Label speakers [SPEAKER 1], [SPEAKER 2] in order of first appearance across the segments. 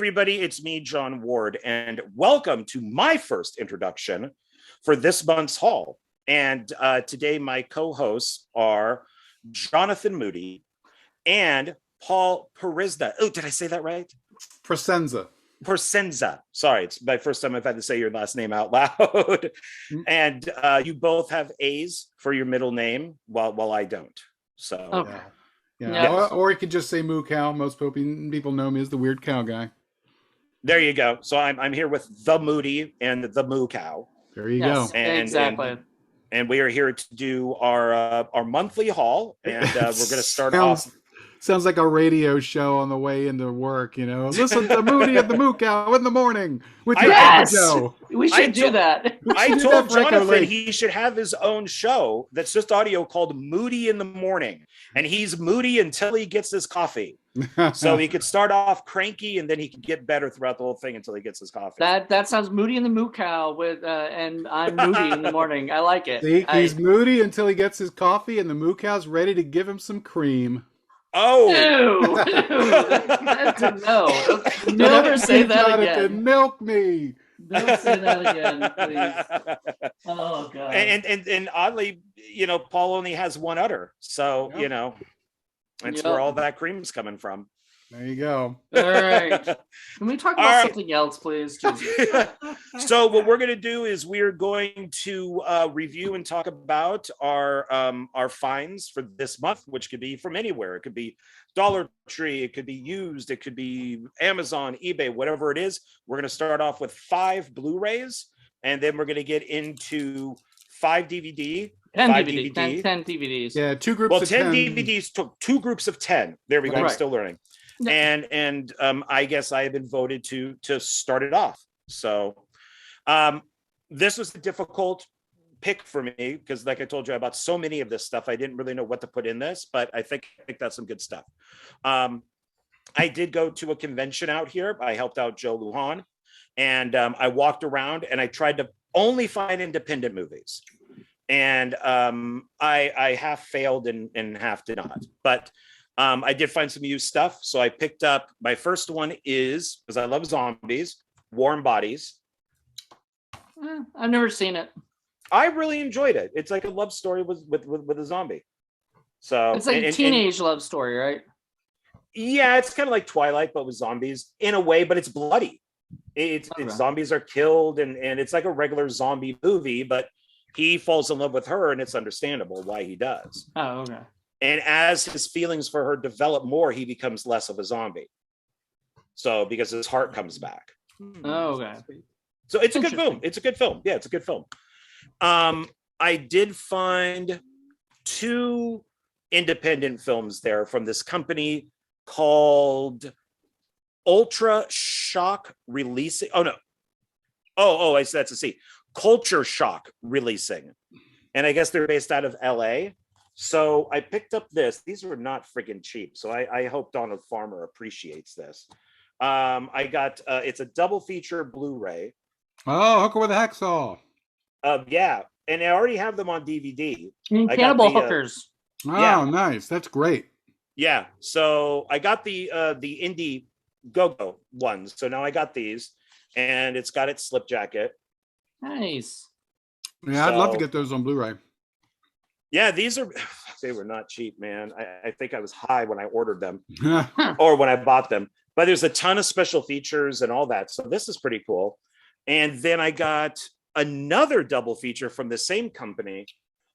[SPEAKER 1] everybody, it's me, John Ward, and welcome to my first introduction for this month's haul. And today my co-hosts are Jonathan Moody and Paul Presenza. Oh, did I say that right?
[SPEAKER 2] Presenza.
[SPEAKER 1] Sorry, it's my first time I've had to say your last name out loud. And you both have A's for your middle name, while I don't. So,
[SPEAKER 2] okay. Yeah. Or you could just say Moo Cow. Most people know me as the weird cow guy.
[SPEAKER 1] There you go. So I'm here with the Moody and the Moo Cow.
[SPEAKER 2] There you go.
[SPEAKER 3] Exactly.
[SPEAKER 1] And we are here to do our monthly haul, and we're going to start off.
[SPEAKER 2] Sounds like a radio show on the way into work, you know. Listen to Moody and the Moo Cow in the morning with your show.
[SPEAKER 3] We should do that.
[SPEAKER 1] I told Jonathan he should have his own show that's just audio called Moody in the Morning. And he's moody until he gets his coffee. So he could start off cranky and then he could get better throughout the whole thing until he gets his coffee.
[SPEAKER 3] That sounds Moody and the Moo Cow with and I'm Moody in the morning. I like it.
[SPEAKER 2] See, he's moody until he gets his coffee and the Moo Cow's ready to give him some cream.
[SPEAKER 1] Oh,
[SPEAKER 3] that's a no. Never say that again.
[SPEAKER 2] Milk me.
[SPEAKER 3] Don't say that again, please. Oh god.
[SPEAKER 1] And oddly, you know, Paul only has one udder, so you know, that's where all that cream's coming from.
[SPEAKER 2] There you go.
[SPEAKER 3] All right. Can we talk about something else, please?
[SPEAKER 1] So what we're going to do is we're going to review and talk about our finds for this month, which could be from anywhere. It could be Dollar Tree, it could be used, it could be Amazon, eBay, whatever it is. We're going to start off with 5 Blu-rays, and then we're going to get into 5 DVD.
[SPEAKER 3] 10 DVDs.
[SPEAKER 2] Yeah, 2 groups of 10.
[SPEAKER 1] 10 DVDs took 2 groups of 10. There we go. Right. I'm still learning. No. And I guess I have been voted to start it off. So this was a difficult pick for me because, like I told you, I bought so many of this stuff. I didn't really know what to put in this, but I think that's some good stuff. I did go to a convention out here. I helped out Joe Lujan, and I walked around and I tried to only find independent movies. And I half failed and half did not. But I did find some used stuff. So I picked up, my first one is, because I love zombies, Warm Bodies.
[SPEAKER 3] I've never seen it.
[SPEAKER 1] I really enjoyed it. It's like a love story with a zombie. So
[SPEAKER 3] it's like a teenage love story, right?
[SPEAKER 1] Yeah, it's kind of like Twilight, but with zombies in a way, but it's bloody. It's zombies are killed, and it's like a regular zombie movie, but he falls in love with her, and it's understandable why he does.
[SPEAKER 3] Oh, okay.
[SPEAKER 1] And as his feelings for her develop more, he becomes less of a zombie. So because his heart comes back.
[SPEAKER 3] Oh, okay.
[SPEAKER 1] So it's a good film. It's a good film. Yeah, it's a good film. I did find 2 independent films there from this company called Ultra Shock Releasing. Oh, no. Oh, I said that's a C. Culture Shock Releasing. And I guess they're based out of LA. So I picked up this. These were not freaking cheap. So I hope Donald Farmer appreciates this. I got, it's a double feature Blu-ray.
[SPEAKER 2] Oh, Hooker with a Hacksaw.
[SPEAKER 1] Yeah. And I already have them on DVD.
[SPEAKER 3] Cannibal Hookers.
[SPEAKER 2] Oh, nice. That's great.
[SPEAKER 1] Yeah. So I got the Indie Go-Go ones. So now I got these. And it's got its slip jacket.
[SPEAKER 3] Nice.
[SPEAKER 2] Yeah, I'd love to get those on Blu-ray.
[SPEAKER 1] Yeah, they were not cheap, man. I think I was high when I ordered them or when I bought them. But there's a ton of special features and all that. So this is pretty cool. And then I got another double feature from the same company,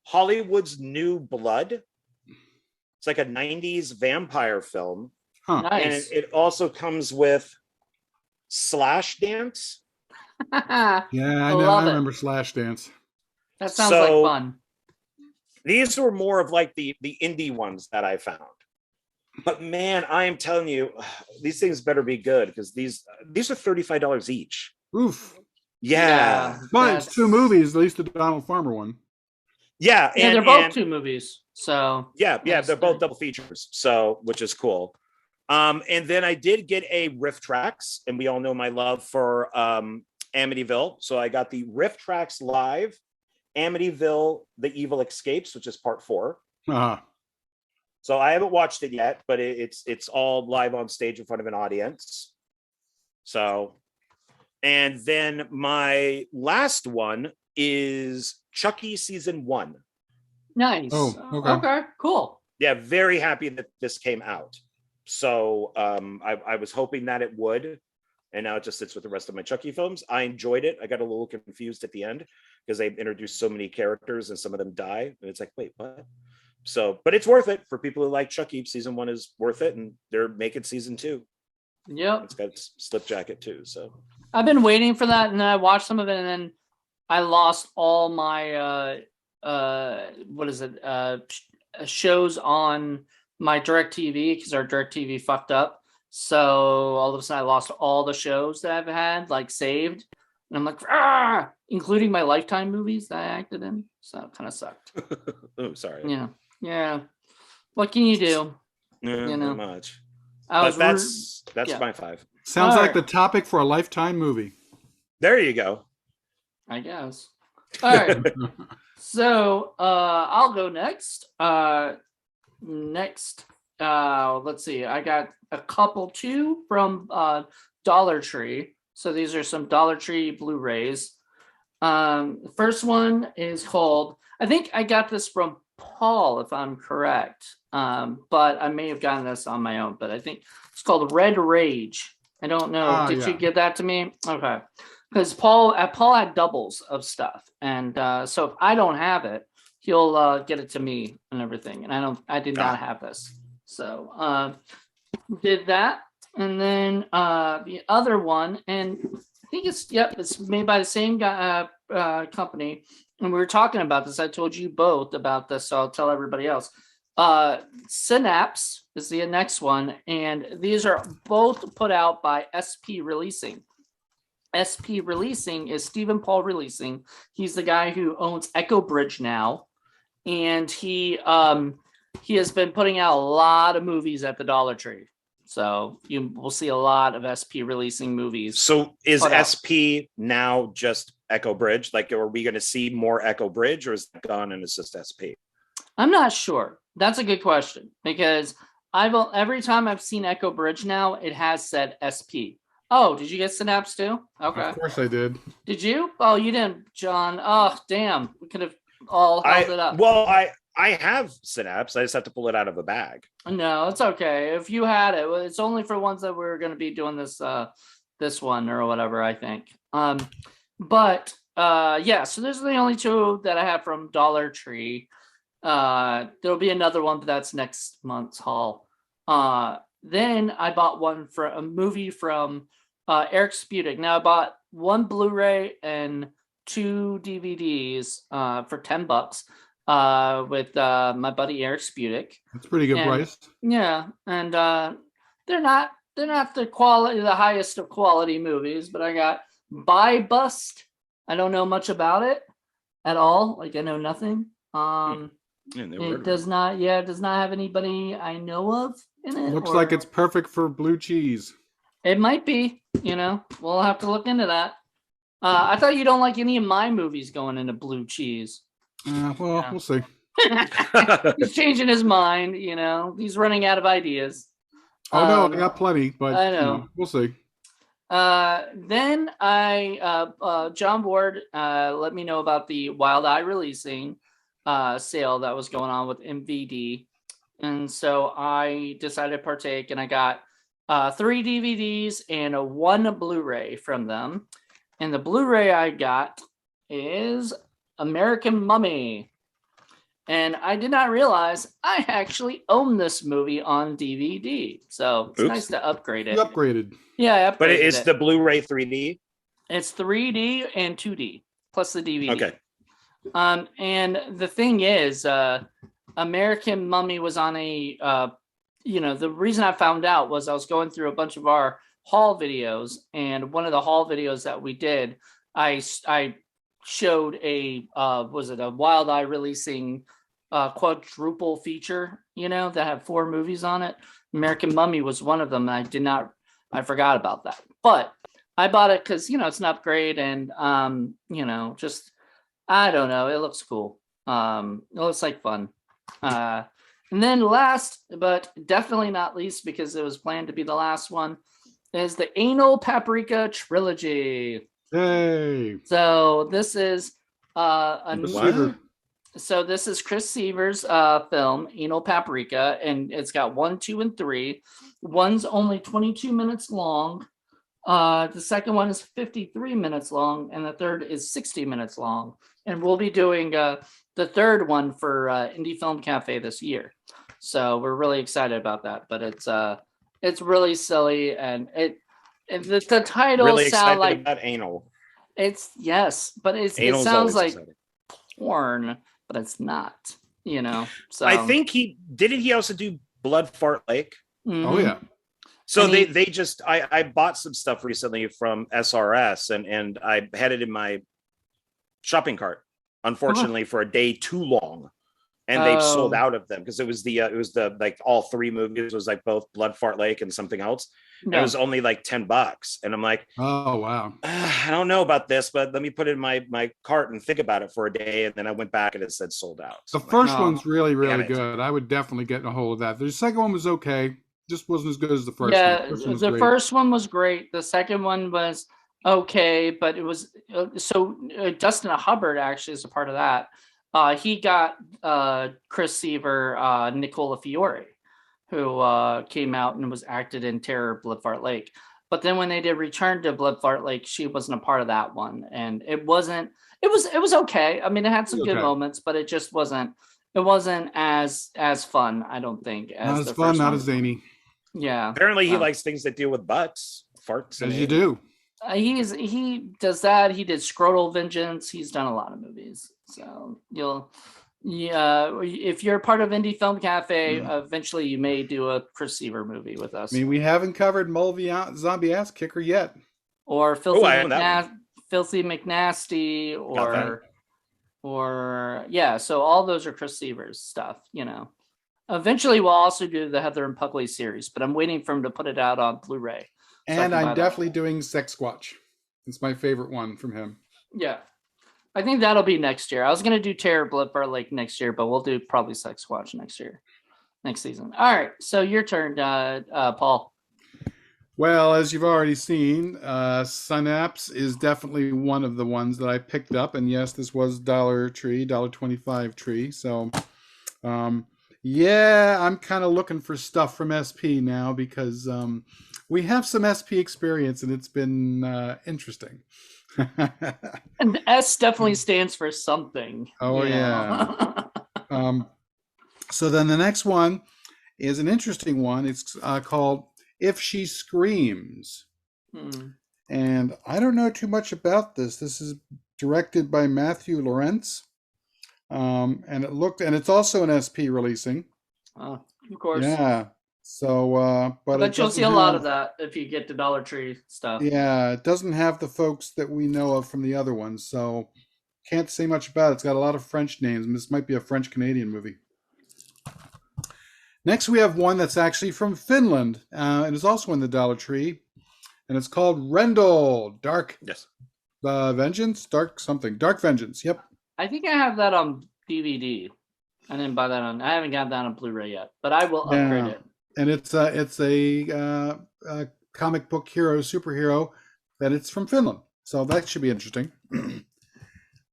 [SPEAKER 1] Hollywood's New Blood. It's like a 90s vampire film.
[SPEAKER 2] Huh.
[SPEAKER 3] Nice.
[SPEAKER 1] And it also comes with Slash Dance.
[SPEAKER 2] Yeah, I remember Slash Dance.
[SPEAKER 3] That sounds like fun.
[SPEAKER 1] These were more of like the indie ones that I found. But man, I am telling you, these things better be good because these are $35 each.
[SPEAKER 2] Oof.
[SPEAKER 1] Yeah.
[SPEAKER 2] But it's 2 movies, at least the Donald Farmer one.
[SPEAKER 1] Yeah.
[SPEAKER 3] And they're both 2 movies. So
[SPEAKER 1] yeah, they're both double features. So which is cool. And then I did get a Riff Tracks, and we all know my love for Amityville. So I got the Riff Tracks Live, Amityville, The Evil Escapes, which is part 4.
[SPEAKER 2] Uh-huh.
[SPEAKER 1] So I haven't watched it yet, but it's all live on stage in front of an audience. So, and then my last one is Chucky Season One.
[SPEAKER 3] Nice.
[SPEAKER 2] Oh, okay.
[SPEAKER 3] Okay, cool.
[SPEAKER 1] Yeah, very happy that this came out. So I was hoping that it would, and now it just sits with the rest of my Chucky films. I enjoyed it. I got a little confused at the end because they introduced so many characters and some of them die, and it's like, wait, what? So, but it's worth it for people who like Chucky. Season 1 is worth it, and they're making season 2.
[SPEAKER 3] Yep.
[SPEAKER 1] It's got slip jacket too. So
[SPEAKER 3] I've been waiting for that, and then I watched some of it, and then I lost all my shows on my DirecTV because our DirecTV fucked up. So all of a sudden I lost all the shows that I've had like saved, and I'm like, including my Lifetime movies that I acted in. So it kind of sucked.
[SPEAKER 1] Oh, sorry.
[SPEAKER 3] Yeah. What can you do?
[SPEAKER 1] No, not much.
[SPEAKER 3] But
[SPEAKER 1] that's my 5.
[SPEAKER 2] Sounds like the topic for a Lifetime movie.
[SPEAKER 1] There you go.
[SPEAKER 3] I guess. All right. So I'll go next. Let's see. I got a couple too from Dollar Tree. So these are some Dollar Tree Blu-rays. The first one is called, I think I got this from Paul, if I'm correct. But I may have gotten this on my own, but I think it's called Red Rage. I don't know. Did you give that to me? Okay. Because Paul had doubles of stuff. And so if I don't have it, he'll get it to me and everything. And I did not have this. So did that. And then the other one, and I think it's made by the same guy, company. And we were talking about this. I told you both about this, so I'll tell everybody else. Synapse is the next one, and these are both put out by SP Releasing. SP Releasing is Stephen Paul Releasing. He's the guy who owns Echo Bridge now, and he has been putting out a lot of movies at the Dollar Tree. So you will see a lot of SP Releasing movies.
[SPEAKER 1] So is SP now just Echo Bridge? Like, are we going to see more Echo Bridge, or is it gone and it's just SP?
[SPEAKER 3] I'm not sure. That's a good question, because every time I've seen Echo Bridge now, it has said SP. Oh, did you get Synapse too? Okay.
[SPEAKER 2] Of course I did.
[SPEAKER 3] Did you? Oh, you didn't, John. Oh, damn. We could have all held it up.
[SPEAKER 1] Well, I have Synapse. I just have to pull it out of a bag.
[SPEAKER 3] No, it's okay. If you had it, it's only for ones that we're going to be doing this one or whatever, I think. But so those are the only 2 that I have from Dollar Tree. There'll be another one, but that's next month's haul. Then I bought one for a movie from Eric Sputic. Now I bought 1 Blu-ray and 2 DVDs for $10 with my buddy Eric Sputic.
[SPEAKER 2] That's pretty good price.
[SPEAKER 3] Yeah, and they're not the highest of quality movies, but I got Buy Bust. I don't know much about it at all. Like, I know nothing. It does not have anybody I know of in it.
[SPEAKER 2] Looks like it's perfect for blue cheese.
[SPEAKER 3] It might be, we'll have to look into that. I thought you don't like any of my movies going into blue cheese.
[SPEAKER 2] We'll see.
[SPEAKER 3] He's changing his mind, he's running out of ideas.
[SPEAKER 2] Oh no, I got plenty, but
[SPEAKER 3] I know.
[SPEAKER 2] We'll see.
[SPEAKER 3] Then John Ward let me know about the Wild Eye Releasing sale that was going on with MVD, and so I decided to partake, and I got 3 DVDs and 1 Blu-ray from them. And the Blu-ray I got is American Mummy, and I did not realize I actually own this movie on DVD, so it's nice to upgrade it.
[SPEAKER 2] You upgraded.
[SPEAKER 3] Yeah, I upgraded.
[SPEAKER 1] But is the Blu-ray 3D?
[SPEAKER 3] It's 3D and 2D plus the DVD.
[SPEAKER 1] Okay.
[SPEAKER 3] And the thing is, American Mummy was on a, the reason I found out was I was going through a bunch of our haul videos, and one of the haul videos that we did, I showed a Wild Eye Releasing quadruple feature, that had 4 movies on it. American Mummy was one of them, and I forgot about that. But I bought it because, it's an upgrade, and, just, I don't know. It looks cool. It looks like fun. And then last, but definitely not least, because it was planned to be the last one, is the Anal Paprika Trilogy.
[SPEAKER 2] Hey.
[SPEAKER 3] So this is
[SPEAKER 1] What?
[SPEAKER 3] So this is Chris Seaver's film, Anal Paprika, and it's got 1, 2, and 3. One's only 22 minutes long. The second one is 53 minutes long, and the third is 60 minutes long. And we'll be doing the third one for Indie Film Cafe this year. So we're really excited about that. But it's really silly, and the title
[SPEAKER 1] Really
[SPEAKER 3] sound
[SPEAKER 1] excited
[SPEAKER 3] like
[SPEAKER 1] about anal.
[SPEAKER 3] It's yes, but it
[SPEAKER 1] Anal's
[SPEAKER 3] sounds
[SPEAKER 1] always
[SPEAKER 3] like
[SPEAKER 1] exciting.
[SPEAKER 3] porn, but it's not. So
[SPEAKER 1] I think he also do Blood Fart Lake.
[SPEAKER 3] Mhm.
[SPEAKER 2] Oh yeah.
[SPEAKER 1] So
[SPEAKER 3] And
[SPEAKER 1] they just I bought some stuff recently from SRS and I had it in my shopping cart, unfortunately, for a day too long. And they've sold out of them because it was the like all 3 movies was like both Blood Fart Lake and something else.
[SPEAKER 3] No.
[SPEAKER 1] It was only like $10. And I'm like,
[SPEAKER 2] Oh wow.
[SPEAKER 1] I don't know about this, but let me put it in my cart and think about it for a day. And then I went back and it said sold out. So
[SPEAKER 2] The first
[SPEAKER 3] no.
[SPEAKER 2] one's really, really
[SPEAKER 1] Damn it.
[SPEAKER 2] good. I would definitely get a hold of that. The second one was okay. Just wasn't as good as the first
[SPEAKER 3] Yeah,
[SPEAKER 2] one. Was
[SPEAKER 3] the
[SPEAKER 2] great.
[SPEAKER 3] first one was great. The second one was okay, but it was Dustin Hubbard actually is a part of that. He got Chris Seaver, Nicola Fiore, who came out and was acted in Terror Blood Fart Lake. But then when they did Return to Blood Fart Lake, she wasn't a part of that one, and it was okay. I mean, it had some good moments, but it just wasn't as fun, I don't think, as
[SPEAKER 2] Not as
[SPEAKER 3] the
[SPEAKER 2] fun,
[SPEAKER 3] first
[SPEAKER 2] not
[SPEAKER 3] one.
[SPEAKER 2] as zany.
[SPEAKER 3] Yeah.
[SPEAKER 1] apparently he likes things that deal with butts, farts.
[SPEAKER 2] As you do.
[SPEAKER 3] He does that. He did Scrotal Vengeance. He's done a lot of movies. So if you're part of Indie Film Cafe, eventually you may do a Chris Seaver movie with us.
[SPEAKER 2] I mean, we haven't covered Mulvey Zombie Ass Kicker yet.
[SPEAKER 3] Or Filthy
[SPEAKER 1] Filthy
[SPEAKER 3] McNasty, or yeah. So all those are Chris Seaver's stuff. Eventually we'll also do the Heather and Puckley series, but I'm waiting for him to put it out on Blu-ray.
[SPEAKER 2] And I'm definitely doing Sex Squatch. It's my favorite one from him.
[SPEAKER 3] Yeah. I think that'll be next year. I was going to do Terror Blood Fart Lake next year, but we'll do probably Sex Squatch next season. All right. So your turn, Paul.
[SPEAKER 2] Well, as you've already seen, Synapse is definitely one of the ones that I picked up. And yes, this was $1.25 tree. So, yeah, I'm kind of looking for stuff from SP now because we have some SP experience and it's been interesting.
[SPEAKER 3] And S definitely stands for something.
[SPEAKER 2] Oh, yeah. So then the next one is an interesting one. It's called If She Screams. And I don't know too much about this. This is directed by Matthew Lawrence. And it's also an SP releasing.
[SPEAKER 3] Of course.
[SPEAKER 2] Yeah. So,
[SPEAKER 3] but you'll see a lot of that if you get the Dollar Tree stuff.
[SPEAKER 2] Yeah, it doesn't have the folks that we know of from the other ones, so can't say much about it. It's got a lot of French names, and this might be a French-Canadian movie. Next, we have one that's actually from Finland, and is also in the Dollar Tree, and it's called Rendell, Dark Vengeance? Dark Vengeance, yep.
[SPEAKER 3] I think I have that on DVD. I didn't buy that I haven't got that on Blu-ray yet, but I will upgrade it.
[SPEAKER 2] And it's a comic book superhero that it's from Finland. So that should be interesting.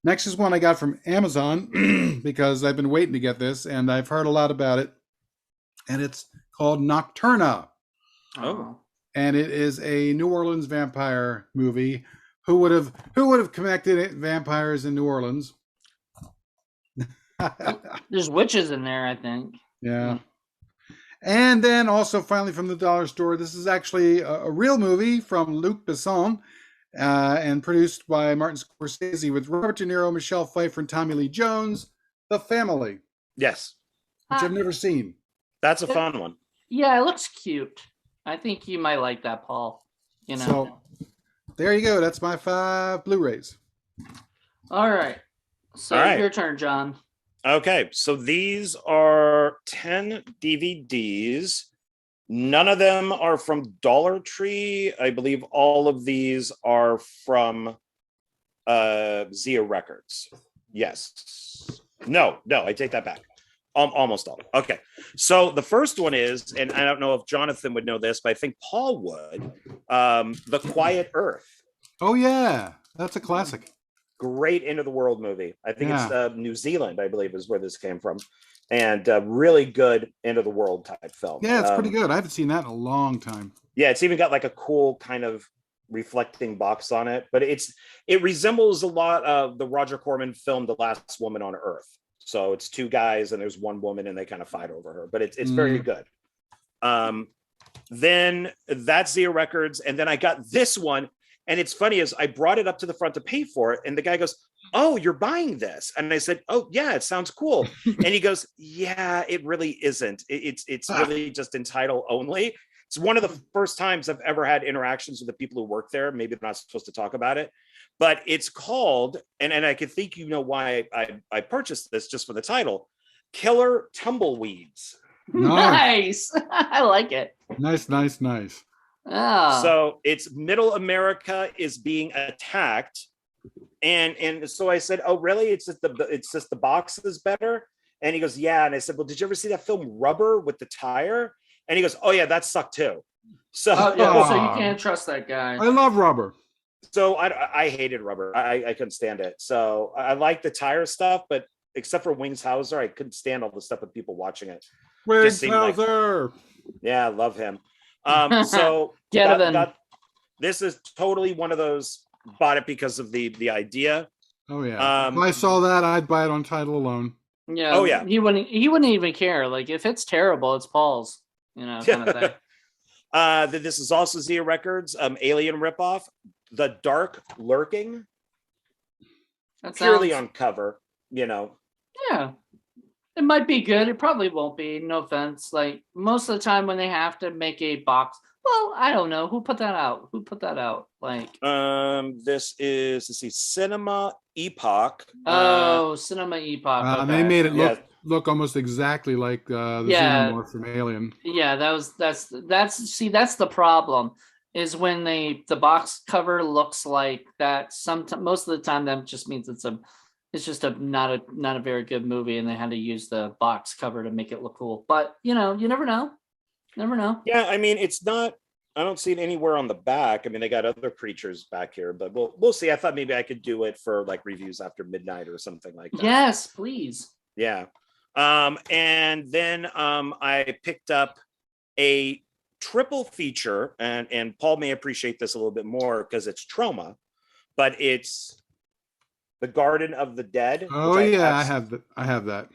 [SPEAKER 2] Next is one I got from Amazon because I've been waiting to get this and I've heard a lot about it. And it's called Nocturna.
[SPEAKER 3] Oh.
[SPEAKER 2] And it is a New Orleans vampire movie. Who would have connected vampires in New Orleans?
[SPEAKER 3] There's witches in there, I think.
[SPEAKER 2] Yeah. And then also finally from the dollar store, this is actually a real movie from Luc Besson and produced by Martin Scorsese with Robert De Niro, Michelle Pfeiffer, and Tommy Lee Jones, The Family.
[SPEAKER 1] Yes.
[SPEAKER 2] Which I've never seen.
[SPEAKER 1] That's a fun one.
[SPEAKER 3] Yeah, it looks cute. I think you might like that, Paul.
[SPEAKER 2] So there you go. That's my 5 Blu-rays.
[SPEAKER 3] All right. So your turn, John.
[SPEAKER 1] Okay, so these are 10 DVDs. None of them are from Dollar Tree. I believe all of these are from Zia Records. Yes. No, I take that back. Almost all. Okay. So the first one is, and I don't know if Jonathan would know this, but I think Paul would, The Quiet Earth.
[SPEAKER 2] Oh, yeah. That's a classic.
[SPEAKER 1] Great end of the world movie. I think it's New Zealand, I believe, is where this came from. And really good end of the world type film.
[SPEAKER 2] Yeah, it's pretty good. I haven't seen that in a long time.
[SPEAKER 1] Yeah, it's even got like a cool kind of reflecting box on it. But it resembles a lot of the Roger Corman film, The Last Woman on Earth. So it's two guys and there's one woman and they kind of fight over her, but it's very good. Then that's Zia Records. And then I got this one. And it's funny is I brought it up to the front to pay for it. And the guy goes, "Oh, you're buying this?" And I said, "Oh yeah, it sounds cool." And he goes, "Yeah, it really isn't. It's really just Untitled only." It's one of the first times I've ever had interactions with the people who work there. Maybe they're not supposed to talk about it, but it's called, and I can think you know why I purchased this just for the title, Killer Tumbleweeds.
[SPEAKER 3] Nice. I like it.
[SPEAKER 2] Nice.
[SPEAKER 3] Oh.
[SPEAKER 1] So it's Middle America is being attacked. And so I said, "Oh, really? It's just the box is better." And he goes, "Yeah." And I said, "Well, did you ever see that film Rubber with the tire?" And he goes, "Oh yeah, that sucked too." So,
[SPEAKER 3] so you can't trust that guy.
[SPEAKER 2] I love Rubber.
[SPEAKER 1] So I hated Rubber. I couldn't stand it. So I like the tire stuff, but except for Wings Hauser, I couldn't stand all the stuff with people watching it.
[SPEAKER 2] Wings Hauser.
[SPEAKER 1] Yeah, I love him. So this is totally one of those. Bought it because of the idea.
[SPEAKER 2] Oh yeah. If I saw that, I'd buy it on title alone.
[SPEAKER 3] Yeah.
[SPEAKER 1] Oh yeah.
[SPEAKER 3] He wouldn't even care. Like if it's terrible, it's Paul's. Kind of thing.
[SPEAKER 1] This is also Zia Records. Alien ripoff. The Dark Lurking. That purely on cover.
[SPEAKER 3] Yeah. It might be good. It probably won't be. No offense. Like most of the time when they have to make a box. Well, I don't know. Who put that out? Like
[SPEAKER 1] this is Cinema Epoch.
[SPEAKER 3] Cinema Epoch. Okay.
[SPEAKER 2] They made it look almost exactly like the Xenomorph from Alien.
[SPEAKER 3] Yeah, that's the problem. Is when the box cover looks like that. Most of the time that just means it's just not a very good movie, and they had to use the box cover to make it look cool. But you never know. Yeah,
[SPEAKER 1] I mean, it's not. I don't see it anywhere on the back. I mean, they got other creatures back here, but we'll see. I thought maybe I could do it for like reviews after midnight or something like that.
[SPEAKER 3] Yes, please.
[SPEAKER 1] Yeah. And then I picked up a triple feature, and Paul may appreciate this a little bit more because it's trauma, but it's The Garden of the Dead.
[SPEAKER 2] Oh yeah, I have that.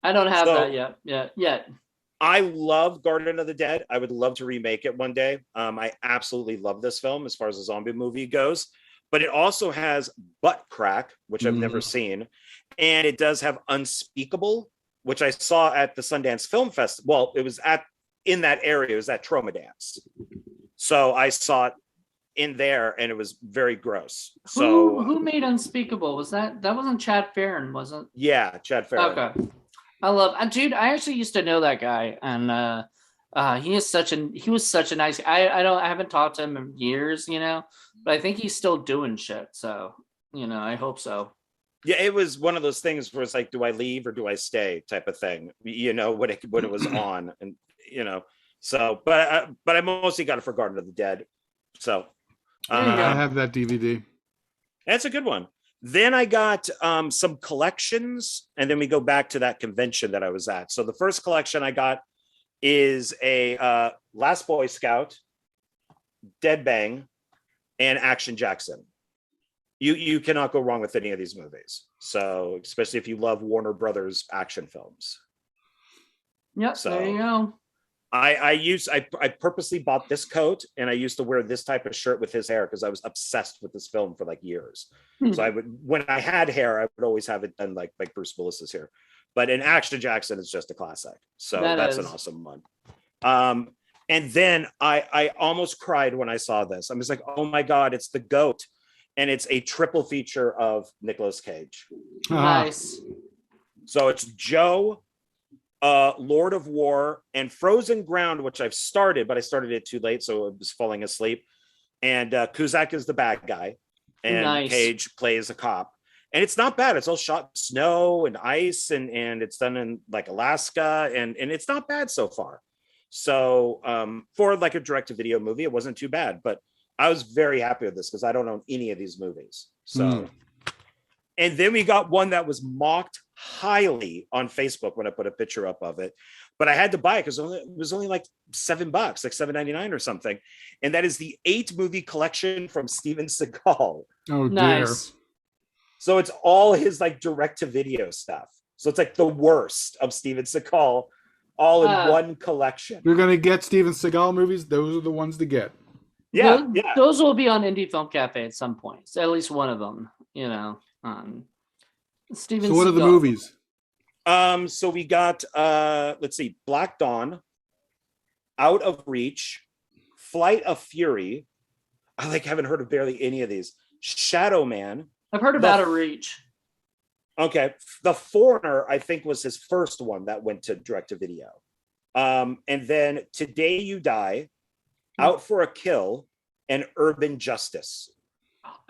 [SPEAKER 3] I don't have that yet.
[SPEAKER 1] I love Garden of the Dead. I would love to remake it one day. I absolutely love this film as far as a zombie movie goes, but it also has Butt Crack, which I've never seen. And it does have Unspeakable, which I saw at the Sundance Film Festival. Well, it was in that area. It was at Trauma Dance. So I saw it in there and it was very gross. So
[SPEAKER 3] who made Unspeakable? That wasn't Chad Farron, was it?
[SPEAKER 1] Yeah, Chad Farron.
[SPEAKER 3] Okay. Dude, I actually used to know that guy, and he was such a nice guy. I haven't talked to him in years, but I think he's still doing shit. So, I hope so.
[SPEAKER 1] Yeah, it was one of those things where it's like, do I leave or do I stay type of thing, when it was on, and so, but I mostly got it for Garden of the Dead. So
[SPEAKER 2] I have that DVD.
[SPEAKER 1] That's a good one. Then I got some collections, and then we go back to that convention that I was at. So the first collection I got is a Last Boy Scout, Dead Bang, and Action Jackson. You cannot go wrong with any of these movies. So especially if you love Warner Brothers action films.
[SPEAKER 3] Yep, so there you go.
[SPEAKER 1] I purposely bought this coat, and I used to wear this type of shirt with his hair because I was obsessed with this film for like years. So when I had hair, I would always have it done like Bruce Willis's hair. But in Action Jackson, it's just a classic. So that's an awesome one. And then I almost cried when I saw this. I was like, oh my God, it's The Goat. And it's a triple feature of Nicolas Cage.
[SPEAKER 3] Nice.
[SPEAKER 1] So it's Joe, Lord of War, and Frozen Ground, which I've started, but I started it too late, so I was falling asleep. And Cusack is the bad guy, and Cage plays a cop. and it's not bad. It's all shot in snow and ice, and it's done in like Alaska, and it's not bad so far. So for like a direct-to-video movie, it wasn't too bad, but I was very happy with this because I don't own any of these movies. So, and then we got one that was mocked highly on Facebook when I put a picture up of it, but I had to buy it because it was only like $7, like $7.99 or something. And that is the 8-movie collection from Steven Seagal.
[SPEAKER 2] Oh,
[SPEAKER 3] Nice.
[SPEAKER 2] dear.
[SPEAKER 1] So it's all his like direct-to-video stuff. So it's like the worst of Steven Seagal all in one collection.
[SPEAKER 2] You're going to get Steven Seagal movies. Those are the ones to get.
[SPEAKER 1] Yeah,
[SPEAKER 3] those will be on Indie Film Cafe at some point. So at least one of them, you know. Steven.
[SPEAKER 2] So what
[SPEAKER 3] Seagal.
[SPEAKER 2] are the movies?
[SPEAKER 1] So we got let's see, Black Dawn, Out of Reach, Flight of Fury. I like haven't heard of barely any of these. Shadow Man.
[SPEAKER 3] I've heard of Out of Reach.
[SPEAKER 1] Okay, The Foreigner, I think, was his first one that went to direct to video. And then Today You Die, Out for a Kill, and Urban Justice.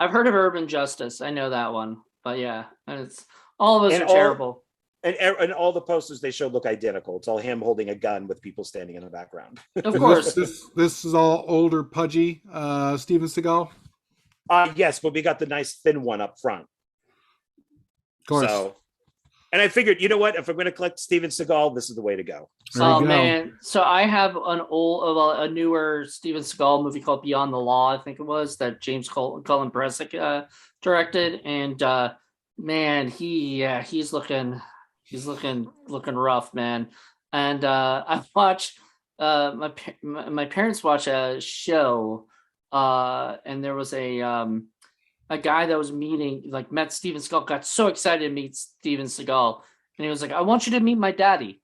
[SPEAKER 3] I've heard of Urban Justice. I know that one, but yeah, it's all of those are terrible.
[SPEAKER 1] And all the posters they showed look identical. It's all him holding a gun with people standing in the background.
[SPEAKER 3] Of course,
[SPEAKER 2] this is all older, pudgy Steven Seagal.
[SPEAKER 1] Yes, but we got the nice thin one up front.
[SPEAKER 2] Of course.
[SPEAKER 1] So, and I figured, you know what? If I'm going to collect Steven Seagal, this is the way to go.
[SPEAKER 3] Oh man! So I have a newer Steven Seagal movie called Beyond the Law. I think it was that James Cullen Presic directed, and man, he's looking rough, man. And I watched my parents watch a show, and there was a guy that was met Steven Seagal, got so excited to meet Steven Seagal. And he was like, I want you to meet my daddy.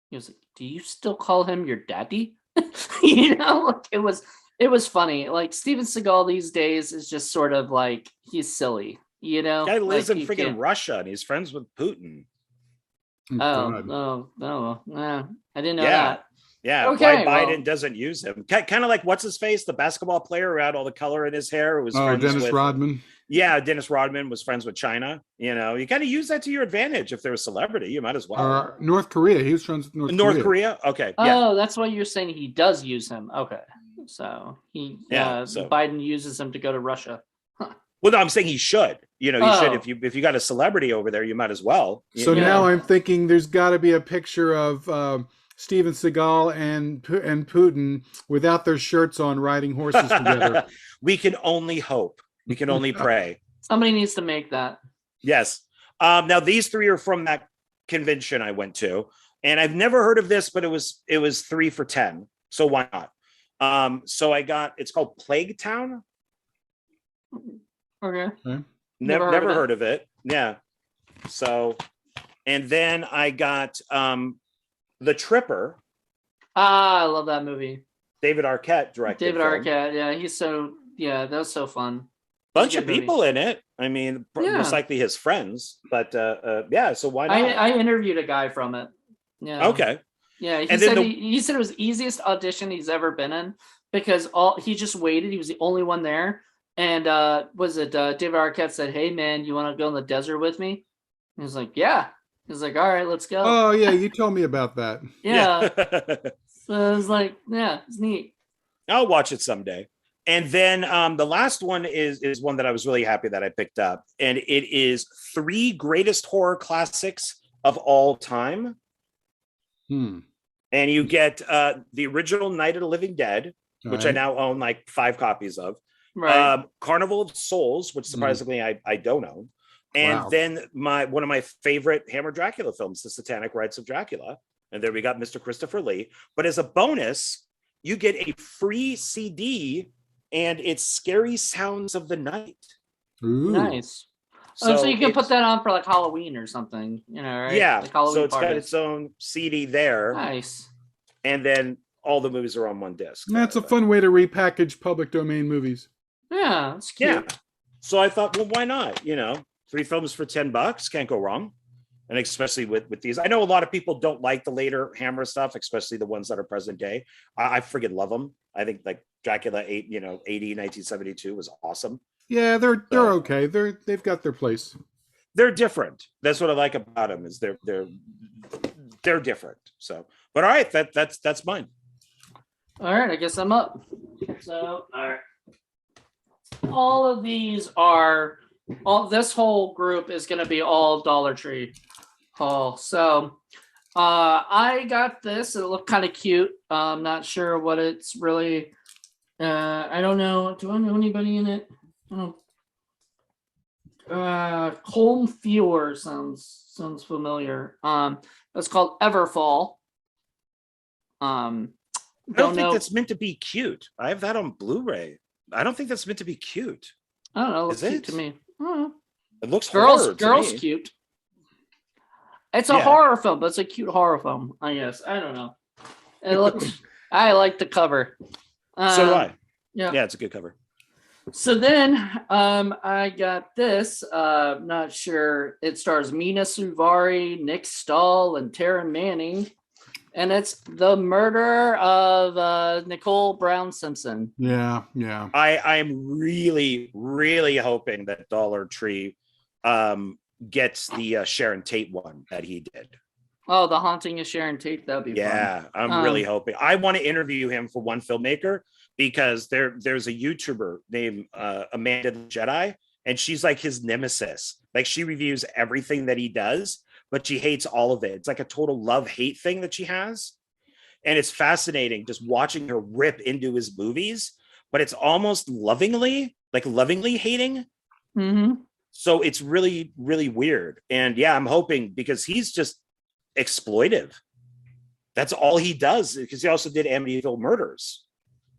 [SPEAKER 3] He was like, do you still call him your daddy? You know, like it was funny. Like Steven Seagal these days is just sort of like, he's silly, you know?
[SPEAKER 1] Guy lives
[SPEAKER 3] like
[SPEAKER 1] in freaking Russia and he's friends with Putin.
[SPEAKER 3] No. I didn't know that.
[SPEAKER 1] Yeah,
[SPEAKER 3] okay,
[SPEAKER 1] why Biden doesn't use him. Kind of like what's his face, the basketball player who had all the color in his hair. Who was
[SPEAKER 2] Dennis Rodman.
[SPEAKER 1] Yeah, Dennis Rodman was friends with China. You know, you kind of use that to your advantage. If they're a celebrity, you might as well.
[SPEAKER 2] North Korea. He was friends with
[SPEAKER 1] North Korea. Okay.
[SPEAKER 3] Oh, that's why you're saying he does use him. Okay, so Biden uses him to go to Russia. Huh.
[SPEAKER 1] Well, no, I'm saying he should. You know, he should. If you got a celebrity over there, you might as well.
[SPEAKER 2] So now I'm thinking there's got to be a picture of Steven Seagal and Putin without their shirts on, riding horses together.
[SPEAKER 1] We can only hope. We can only pray.
[SPEAKER 3] Somebody needs to make that.
[SPEAKER 1] Yes. Now these three are from that convention I went to, and I've never heard of this, but it was 3 for $10. So why not? So I got, it's called Plaguetown.
[SPEAKER 3] Okay.
[SPEAKER 1] Never heard of it. Yeah. So, and then I got The Tripper.
[SPEAKER 3] I love that movie.
[SPEAKER 1] David Arquette directed.
[SPEAKER 3] Arquette, yeah, that was so fun.
[SPEAKER 1] Bunch of people in it. I mean, most likely his friends, but so why not?
[SPEAKER 3] I interviewed a guy from it. Yeah.
[SPEAKER 1] Okay.
[SPEAKER 3] Yeah, he said it was the easiest audition he's ever been in because he just waited. He was the only one there. And David Arquette said, "Hey man, you want to go in the desert with me?" He was like, "Yeah." He was like, "All right, let's go."
[SPEAKER 2] Oh yeah, you told me about that.
[SPEAKER 3] Yeah. So it was like, yeah, it's neat.
[SPEAKER 1] I'll watch it someday. And then the last one is one that I was really happy that I picked up, and it is 3 greatest horror classics of all time. And you get the original Night of the Living Dead, which I now own like 5 copies of.
[SPEAKER 3] Right.
[SPEAKER 1] Carnival of Souls, which surprisingly I don't own. And then one of my favorite Hammer Dracula films, The Satanic Rites of Dracula. And there we got Mr. Christopher Lee. But as a bonus, you get a free CD, and it's Scary Sounds of the Night.
[SPEAKER 2] Ooh.
[SPEAKER 3] Nice. So you can put that on for like Halloween or something, you know, right?
[SPEAKER 1] Yeah.
[SPEAKER 3] Like Halloween
[SPEAKER 1] so it's
[SPEAKER 3] parties.
[SPEAKER 1] got its own CD there.
[SPEAKER 3] Nice.
[SPEAKER 1] And then all the movies are on one disc.
[SPEAKER 2] That's a fun way to repackage public domain movies.
[SPEAKER 3] Yeah, it's cute.
[SPEAKER 1] Yeah. So I thought, well, why not? You know, 3 films for $10, can't go wrong. And especially with these, I know a lot of people don't like the later Hammer stuff, especially the ones that are present day. I friggin' love them. I think like Dracula 1972 was awesome.
[SPEAKER 2] Yeah, they're okay. They've got their place.
[SPEAKER 1] they're different. That's what I like about them, is they're different. So, but all right, that's mine.
[SPEAKER 3] All right, I guess I'm up. So, all right. All of these are this whole group is going to be all Dollar Tree haul. So, I got this. It looked kind of cute. I'm not sure what it's really. I don't know. Do I know anybody in it? Colm Fewer sounds familiar. It's called Everfall.
[SPEAKER 1] I don't think that's meant to be cute. I have that on Blu-ray. I don't think that's meant to be cute.
[SPEAKER 3] I don't know. It looks cute to me.
[SPEAKER 1] It looks
[SPEAKER 3] girls cute. It's a horror film, but it's a cute horror film, I guess. I don't know. It looks. I like the cover.
[SPEAKER 1] So do I.
[SPEAKER 3] Yeah,
[SPEAKER 1] it's a good cover.
[SPEAKER 3] So then, I got this. Not sure. It stars Mina Suvari, Nick Stahl, and Taryn Manning. And it's the murder of Nicole Brown Simpson.
[SPEAKER 2] Yeah.
[SPEAKER 1] I'm really, really hoping that Dollar Tree gets the Sharon Tate one that he did.
[SPEAKER 3] Oh, The Haunting of Sharon Tate. That'd be fun.
[SPEAKER 1] I'm really hoping. I want to interview him for One Filmmaker, because there's a YouTuber named Amanda the Jedi, and she's like his nemesis. Like, she reviews everything that he does, but she hates all of it. It's like a total love-hate thing that she has. And it's fascinating just watching her rip into his movies, but it's almost lovingly hating.
[SPEAKER 3] Mm-hmm.
[SPEAKER 1] So it's really, really weird. And yeah, I'm hoping, because he's just exploitive. That's all he does, because he also did Amityville Murders.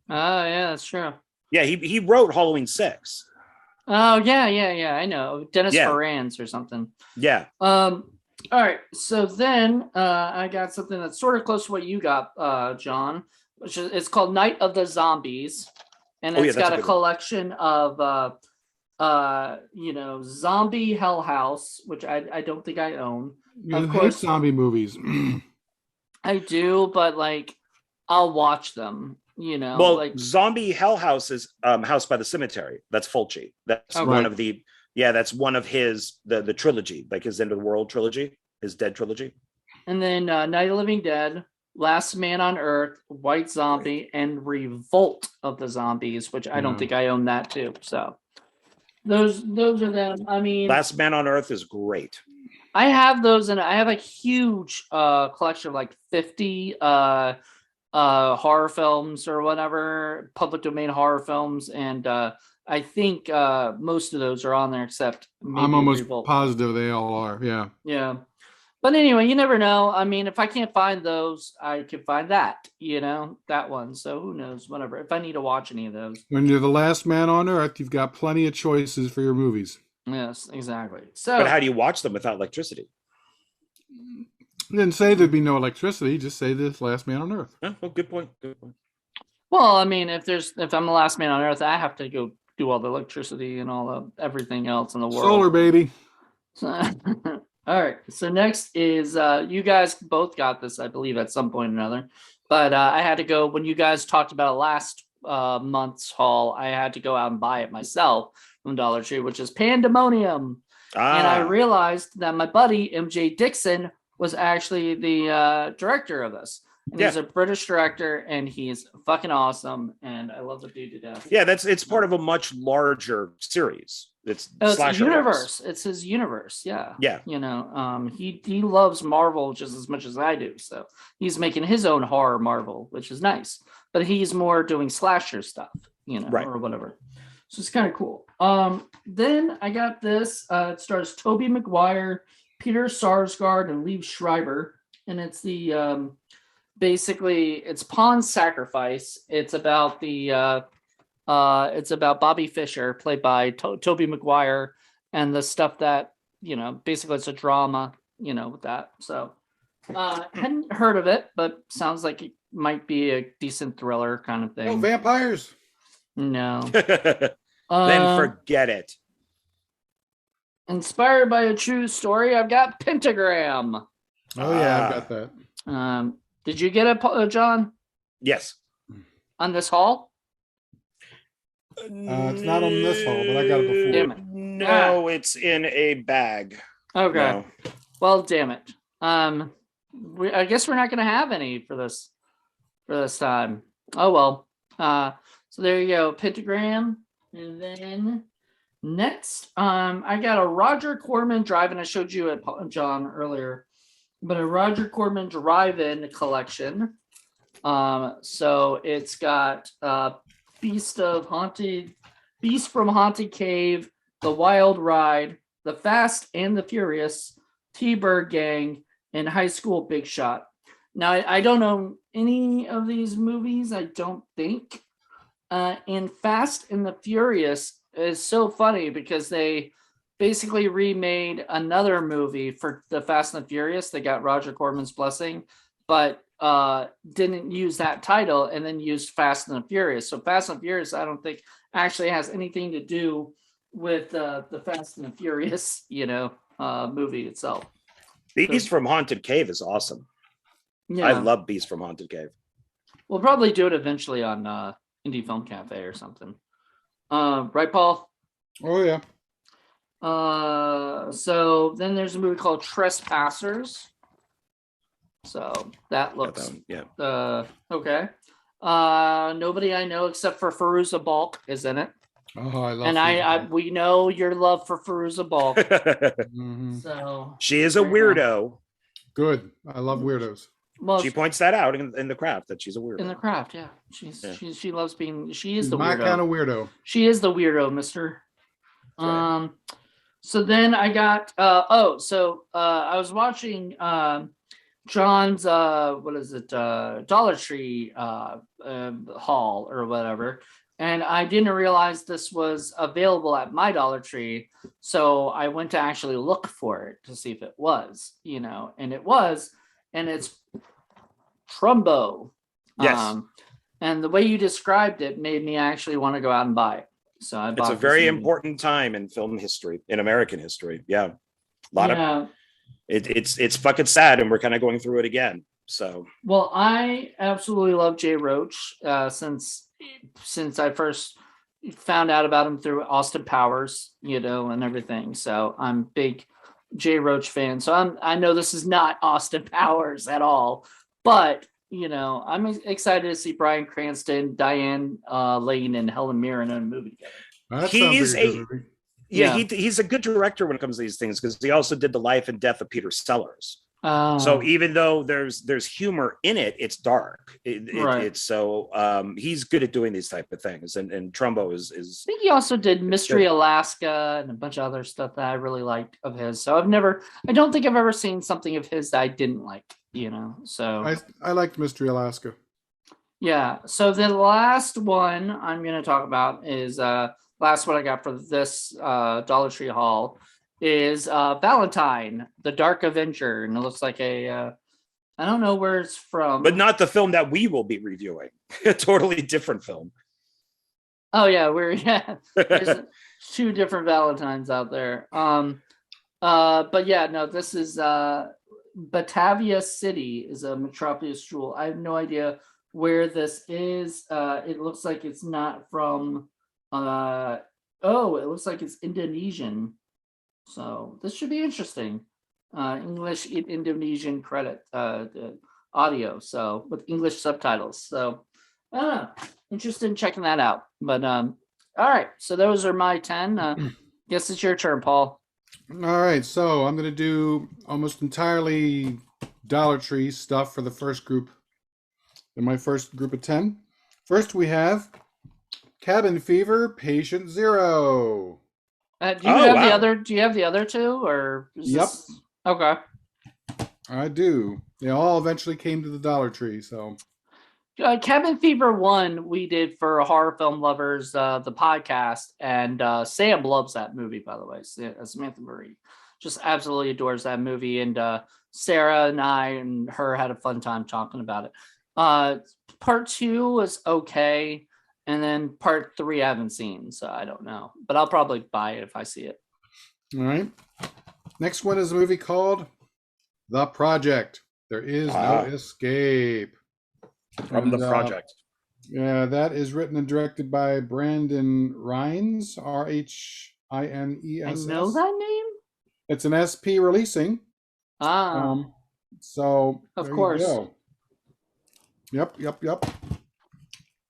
[SPEAKER 3] Oh, yeah, that's true.
[SPEAKER 1] Yeah, he wrote Halloween 6.
[SPEAKER 3] Oh, yeah. I know. Dennis Farans or something.
[SPEAKER 1] Yeah.
[SPEAKER 3] All right. So then I got something that's sort of close to what you got, John, which is it's called Night of the Zombies. And it's got a collection of Zombie Hell House, which I don't think I own.
[SPEAKER 2] Of course, zombie movies.
[SPEAKER 3] I do, but like I'll watch them.
[SPEAKER 1] Well, like Zombie Hell House is House by the Cemetery. That's Fulci. That's one of the that's one of his the trilogy, like his End of the World trilogy, his Dead trilogy.
[SPEAKER 3] And then Night of the Living Dead, Last Man on Earth, White Zombie, and Revolt of the Zombies, which I don't think I own that too. So those are them. I mean,
[SPEAKER 1] Last Man on Earth is great.
[SPEAKER 3] I have those, and I have a huge collection of like 50 horror films or whatever, public domain horror films, and I think most of those are on there, except maybe
[SPEAKER 2] I'm almost
[SPEAKER 3] Revolt.
[SPEAKER 2] positive they all are. Yeah.
[SPEAKER 3] But anyway, you never know. I mean, if I can't find those, I can find that one. So who knows? Whatever. If I need to watch any of those.
[SPEAKER 2] When you're the last man on Earth, you've got plenty of choices for your movies.
[SPEAKER 3] Yes, exactly. So,
[SPEAKER 1] but how do you watch them without electricity?
[SPEAKER 2] I didn't say there'd be no electricity. Just say the last man on Earth.
[SPEAKER 1] Oh, well, good point.
[SPEAKER 3] Well, I mean, if I'm the last man on Earth, I have to go do all the electricity and all the everything else in the world.
[SPEAKER 2] Solar, baby.
[SPEAKER 3] All right. So next is you guys both got this, I believe, at some point or another. But I had to go when you guys talked about it last month's haul. I had to go out and buy it myself from Dollar Tree, which is Pandemonium. And I realized that my buddy MJ Dixon was actually the director of this. And he's a British director, and he's fucking awesome, and I love the dude to death.
[SPEAKER 1] Yeah, it's part of a much larger series. It's
[SPEAKER 3] a universe. It's his universe. Yeah. He loves Marvel just as much as I do, so he's making his own horror Marvel, which is nice. But he's more doing slasher stuff, or whatever. So it's kind of cool. Then I got this. It stars Tobey Maguire, Peter Sarsgaard, and Liev Schreiber, and it's the basically it's Pawn Sacrifice. It's about it's about Bobby Fischer, played by Tobey Maguire, and the stuff that basically it's a drama, with that. So hadn't heard of it, but sounds like it might be a decent thriller kind of thing.
[SPEAKER 2] Oh, vampires.
[SPEAKER 3] No.
[SPEAKER 1] Then forget it.
[SPEAKER 3] Inspired by a true story, I've got Pentagram.
[SPEAKER 2] Oh yeah, I've got that.
[SPEAKER 3] Did you get it, John?
[SPEAKER 1] Yes.
[SPEAKER 3] On this haul?
[SPEAKER 2] It's not on this haul, but I got it before.
[SPEAKER 3] Damn it.
[SPEAKER 1] No, it's in a bag.
[SPEAKER 3] Okay.
[SPEAKER 1] No.
[SPEAKER 3] Well, damn it. I guess we're not going to have any for this time. Oh well. So there you go, Pentagram, and then next, I got a Roger Corman drive-in. I showed you at John earlier, but a Roger Corman drive-in collection. So it's got Beast from Haunted Cave, The Wild Ride, The Fast and the Furious, T-Bird Gang, and High School Big Shot. Now, I don't know any of these movies, I don't think. And Fast and the Furious is so funny because they basically remade another movie for the Fast and the Furious. They got Roger Corman's blessing, but didn't use that title and then used Fast and the Furious. So Fast and the Furious, I don't think actually has anything to do with the Fast and the Furious, movie itself.
[SPEAKER 1] Beast from Haunted Cave is awesome.
[SPEAKER 3] Yeah.
[SPEAKER 1] I love Beast from Haunted Cave.
[SPEAKER 3] We'll probably do it eventually on Indie Film Cafe or something. Right, Paul?
[SPEAKER 2] Oh, yeah.
[SPEAKER 3] So then there's a movie called Trespassers. So that looks okay. Nobody I know except for Fairuza Balk is in it.
[SPEAKER 2] Oh, I love.
[SPEAKER 3] And we know your love for Fairuza Balk.
[SPEAKER 2] Mm-hmm.
[SPEAKER 3] So
[SPEAKER 1] she is a weirdo.
[SPEAKER 2] Good. I love weirdos.
[SPEAKER 1] Well, she points that out in the craft that she's a weirdo.
[SPEAKER 3] In the craft, yeah. She loves being. She is the
[SPEAKER 2] my
[SPEAKER 3] weirdo.
[SPEAKER 2] kind of weirdo.
[SPEAKER 3] She is the weirdo, Mister.
[SPEAKER 1] Right.
[SPEAKER 3] So then I got. I was watching John's Dollar Tree haul or whatever, and I didn't realize this was available at my Dollar Tree, so I went to actually look for it to see if it was, and it was, and it's Trumbo.
[SPEAKER 1] Yes.
[SPEAKER 3] And the way you described it made me actually want to go out and buy it. So I bought.
[SPEAKER 1] It's a very important time in film history, in American history. Yeah, a lot of. It's fucking sad, and we're kind of going through it again. So. Well,
[SPEAKER 3] I absolutely love Jay Roach since I first found out about him through Austin Powers, and everything. So I'm a big Jay Roach fan. So I know this is not Austin Powers at all, but I'm excited to see Bryan Cranston, Diane Lane, and Helen Mirren in a movie together.
[SPEAKER 1] He's a good director when it comes to these things because he also did The Life and Death of Peter Sellers. So even though there's humor in it, it's dark. It's so he's good at doing these type of things. And Trumbo is. I
[SPEAKER 3] think he also did Mystery Alaska and a bunch of other stuff that I really liked of his. So I don't think I've ever seen something of his that I didn't like. So
[SPEAKER 2] I liked Mystery Alaska.
[SPEAKER 3] Yeah. So the last one I'm going to talk about is last one I got for this Dollar Tree haul is Valentine, the Dark Avenger, and it looks like I don't know where it's from,
[SPEAKER 1] but not the film that we will be reviewing. A totally different film.
[SPEAKER 3] Oh yeah, there's two different Valentines out there. But yeah, no, this is Batavia City is a Metropolis jewel. I have no idea where this is. It looks like it's not from. It looks like it's Indonesian. So this should be interesting. English Indonesian credit audio. So with English subtitles. So interested in checking that out. But all right. So those are my 10. Guess it's your turn, Paul.
[SPEAKER 2] All right, so I'm going to do almost entirely Dollar Tree stuff for the first group. In my first group of 10. First, we have Cabin Fever, Patient Zero.
[SPEAKER 3] Do you have the other two, or?
[SPEAKER 2] Yep.
[SPEAKER 3] Okay.
[SPEAKER 2] I do. They all eventually came to the Dollar Tree, so.
[SPEAKER 3] Cabin Fever 1 we did for Horror Film Lovers, the podcast, and Sam loves that movie, by the way. Samantha Marie just absolutely adores that movie, and Sarah and I and her had a fun time talking about it. Part 2 was okay, and then part 3 I haven't seen, so I don't know, but I'll probably buy it if I see it.
[SPEAKER 2] All right. Next one is a movie called The Project. There is no escape.
[SPEAKER 1] From The Project.
[SPEAKER 2] Yeah, that is written and directed by Brandon Rhines, INESS.
[SPEAKER 3] I know that name.
[SPEAKER 2] It's an SP releasing. So
[SPEAKER 3] of
[SPEAKER 2] there
[SPEAKER 3] course.
[SPEAKER 2] You go. Yep.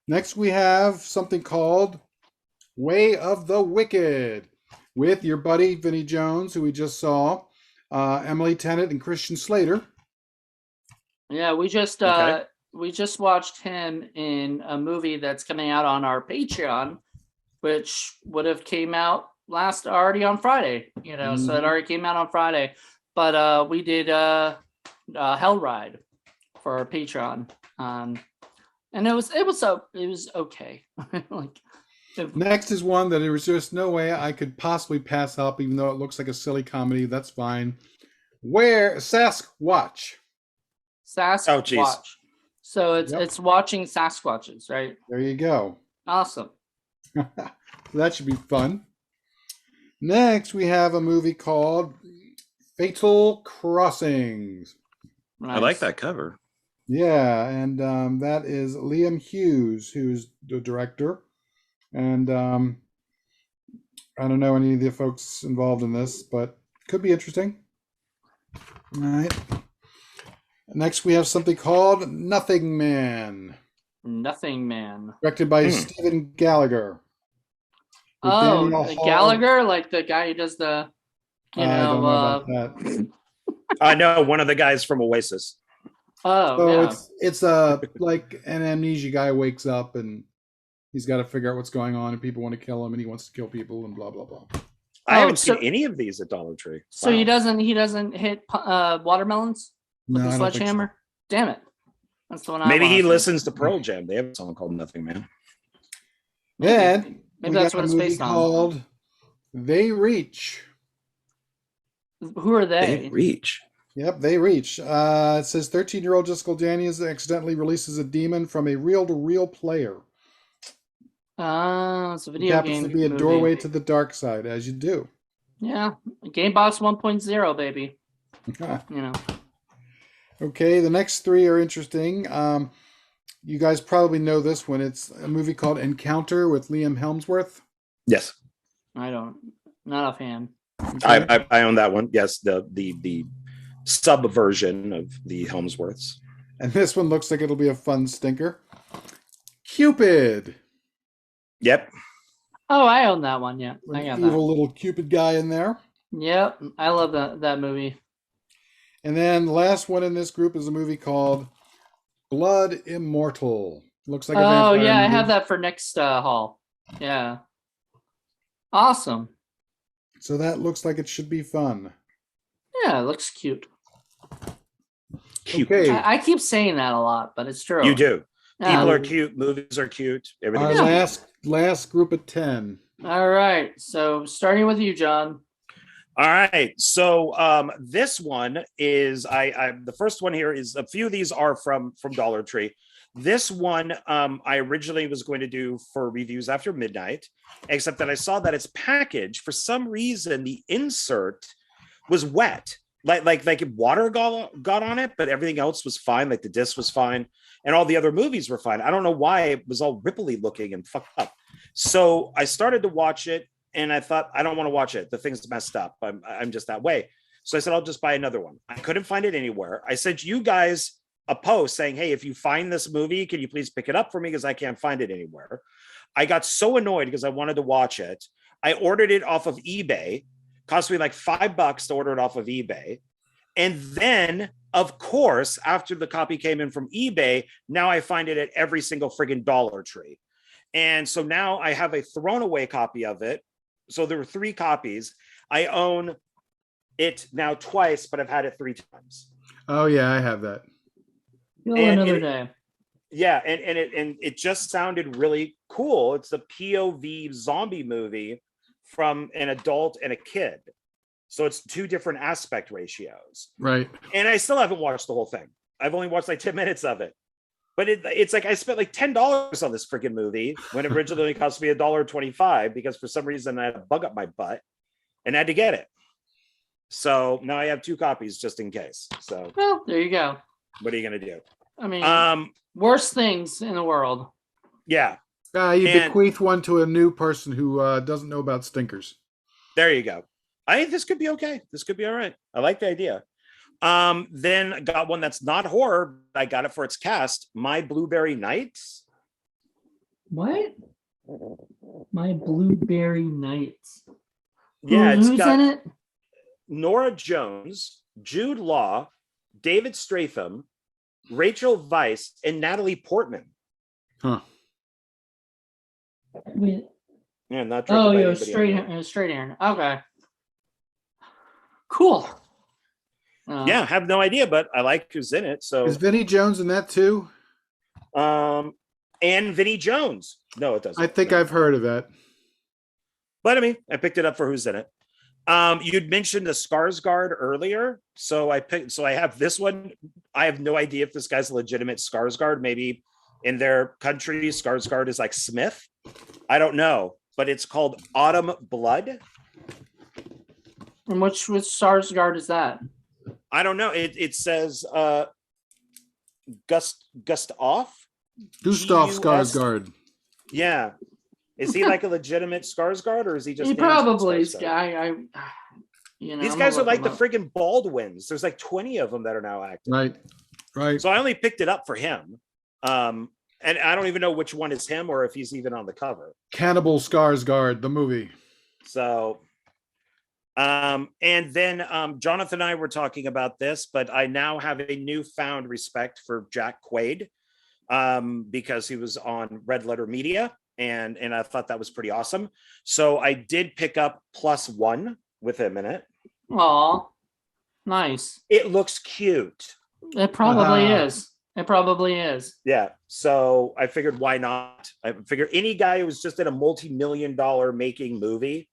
[SPEAKER 2] Next, we have something called Way of the Wicked with your buddy Vinnie Jones, who we just saw, Emily Tennant and Christian Slater.
[SPEAKER 3] Yeah, we just watched him in a movie that's coming out on our Patreon, which would have came out already on Friday. So it already came out on Friday. But we did Hell Ride for our Patreon, and it was okay.
[SPEAKER 2] Next is one that there was just no way I could possibly pass up, even though it looks like a silly comedy. That's fine. Sasquatch.
[SPEAKER 3] Oh, geez. So it's watching Sasquatches, right?
[SPEAKER 2] There you go.
[SPEAKER 3] Awesome.
[SPEAKER 2] That should be fun. Next, we have a movie called Fatal Crossings.
[SPEAKER 1] Nice. I like that cover.
[SPEAKER 2] Yeah, and that is Liam Hughes, who's the director. And I don't know any of the folks involved in this, but could be interesting. All right. Next, we have something called Nothing Man.
[SPEAKER 3] Nothing Man.
[SPEAKER 2] Directed by Stephen Gallagher.
[SPEAKER 3] Gallagher, like the guy who does the,
[SPEAKER 2] I don't know about that.
[SPEAKER 1] I know one of the guys from Oasis.
[SPEAKER 2] It's like an amnesia guy wakes up and he's got to figure out what's going on, and people want to kill him, and he wants to kill people, and blah blah blah.
[SPEAKER 1] I haven't seen any of these at Dollar Tree.
[SPEAKER 3] So he doesn't hit watermelons with a sledgehammer. So. Damn it! That's the one.
[SPEAKER 1] Maybe he listens to Pearl Jam. They have a song called Nothing Man.
[SPEAKER 2] Then
[SPEAKER 3] maybe that's what it's based on.
[SPEAKER 2] Called They Reach.
[SPEAKER 3] Who are they?
[SPEAKER 1] They Reach.
[SPEAKER 2] Yep, They Reach. It says 13-year-old Jessica Daniels accidentally releases a demon from a reel-to-reel player.
[SPEAKER 3] It's a video game.
[SPEAKER 2] It happens to be a doorway to the dark side, as you do.
[SPEAKER 3] Yeah, Gamebox 1.0, baby.
[SPEAKER 2] Okay, the next three are interesting. You guys probably know this one. It's a movie called Encounter with Liam Hemsworth.
[SPEAKER 1] Yes.
[SPEAKER 3] I don't. Not offhand.
[SPEAKER 1] Okay. I own that one. Yes, the subversion of the Hemsworths.
[SPEAKER 2] And this one looks like it'll be a fun stinker. Cupid.
[SPEAKER 1] Yep.
[SPEAKER 3] Oh, I own that one. Yeah, I got that.
[SPEAKER 2] Evil little Cupid guy in there.
[SPEAKER 3] Yep, I love that movie.
[SPEAKER 2] And then the last one in this group is a movie called Blood Immortal. Looks like a vampire movie.
[SPEAKER 3] I have that for next haul. Yeah. Awesome.
[SPEAKER 2] So that looks like it should be fun.
[SPEAKER 3] Yeah, it looks cute.
[SPEAKER 2] Okay.
[SPEAKER 3] I keep saying that a lot, but it's true.
[SPEAKER 1] You do. People are cute. Movies are cute. Everything.
[SPEAKER 2] Our last group of 10.
[SPEAKER 3] All right. So starting with you, John.
[SPEAKER 1] All right. So this one is the first one here is a few of these are from Dollar Tree. This one I originally was going to do for reviews after midnight, except that I saw that its package, for some reason, the insert was wet. Like water got on it, but everything else was fine. Like the disc was fine, and all the other movies were fine. I don't know why it was all ripply looking and fucked up. So I started to watch it, and I thought, I don't want to watch it. The thing's messed up. I'm just that way. So I said, I'll just buy another one. I couldn't find it anywhere. I sent you guys a post saying, hey, if you find this movie, can you please pick it up for me? Because I can't find it anywhere. I got so annoyed because I wanted to watch it. I ordered it off of eBay. Cost me like $5 to order it off of eBay. And then, of course, after the copy came in from eBay, now I find it at every single friggin' Dollar Tree. And so now I have a thrown away copy of it. So there were 3 copies. I own it now twice, but I've had it 3 times.
[SPEAKER 2] Oh yeah, I have that.
[SPEAKER 3] Another day.
[SPEAKER 1] Yeah, and it just sounded really cool. It's a POV zombie movie from an adult and a kid. So it's 2 different aspect ratios.
[SPEAKER 2] Right.
[SPEAKER 1] And I still haven't watched the whole thing. I've only watched like 10 minutes of it. But it's like I spent like $10 on this freaking movie when it originally cost me $1.25 because for some reason I had a bug up my butt and I had to get it. So now I have 2 copies just in case. So
[SPEAKER 3] well, there you go.
[SPEAKER 1] What are you gonna do?
[SPEAKER 3] I mean, worst things in the world.
[SPEAKER 1] Yeah.
[SPEAKER 2] You bequeath one to a new person who doesn't know about stinkers.
[SPEAKER 1] There you go. I think this could be okay. This could be all right. I like the idea. Then I got one that's not horror. I got it for its cast. My Blueberry Nights.
[SPEAKER 3] What? My Blueberry Nights.
[SPEAKER 1] Yeah,
[SPEAKER 3] who's in it?
[SPEAKER 1] Nora Jones, Jude Law, David Stratham, Rachel Weisz, and Natalie Portman.
[SPEAKER 2] Huh.
[SPEAKER 1] Yeah, not.
[SPEAKER 3] Oh, yeah, straight Aaron. Okay. Cool.
[SPEAKER 1] Yeah, I have no idea, but I like who's in it. So
[SPEAKER 2] is Vinnie Jones in that too?
[SPEAKER 1] And Vinnie Jones. No, it doesn't.
[SPEAKER 2] I think I've heard of that.
[SPEAKER 1] But I mean, I picked it up for who's in it. You'd mentioned the Skarsgård earlier, so I picked. So I have this one. I have no idea if this guy's a legitimate Skarsgård. Maybe in their country, Skarsgård is like Smith. I don't know, but it's called Autumn Blood.
[SPEAKER 3] And which Skarsgård is that?
[SPEAKER 1] I don't know. It says Gustav
[SPEAKER 2] Skarsgård.
[SPEAKER 1] Yeah. Is he like a legitimate Skarsgård, or is he just?
[SPEAKER 3] He probably is.
[SPEAKER 1] These guys are like the friggin' Baldwins. There's like 20 of them that are now active.
[SPEAKER 2] Right.
[SPEAKER 1] So I only picked it up for him. And I don't even know which one is him or if he's even on the cover.
[SPEAKER 2] Cannibal Skarsgard, the movie.
[SPEAKER 1] So, and then Jonathan and I were talking about this, but I now have a newfound respect for Jack Quaid because he was on Red Letter Media. And I thought that was pretty awesome. So I did pick up +1 with him in it.
[SPEAKER 3] Aw, nice.
[SPEAKER 1] It looks cute.
[SPEAKER 3] It probably is. It probably is.
[SPEAKER 1] Yeah. So I figured, why not? I figured any guy who's just in a multi-million-dollar making movie,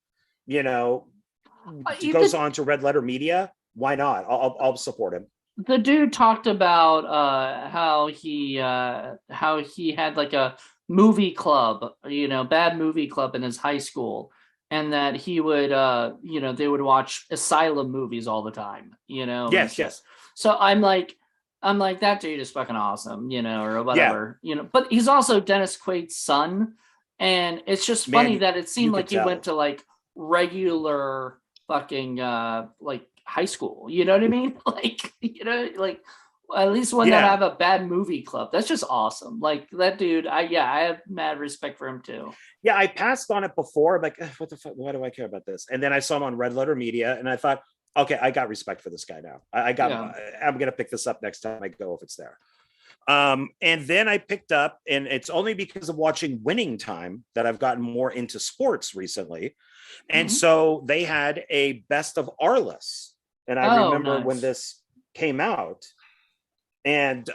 [SPEAKER 1] goes on to Red Letter Media. Why not? I'll support him.
[SPEAKER 3] The dude talked about how he had like a movie club, bad movie club in his high school, and that he would they would watch Asylum movies all the time,
[SPEAKER 1] Yes.
[SPEAKER 3] So I'm like that dude is fucking awesome, or whatever. But he's also Dennis Quaid's son, and it's just funny that it seemed like he went to like regular fucking like high school, you know what I mean? Like at least one that have a bad movie club. That's just awesome. Like that dude, I have mad respect for him too. Yeah,
[SPEAKER 1] I passed on it before. I'm like, what the fuck? Why do I care about this? And then I saw him on Red Letter Media, and I thought, okay, I got respect for this guy now. I'm gonna pick this up next time I go if it's there. And then I picked up, and it's only because of watching Winning Time that I've gotten more into sports recently. And so they had a Best of Arliss, and I remember when this came out. And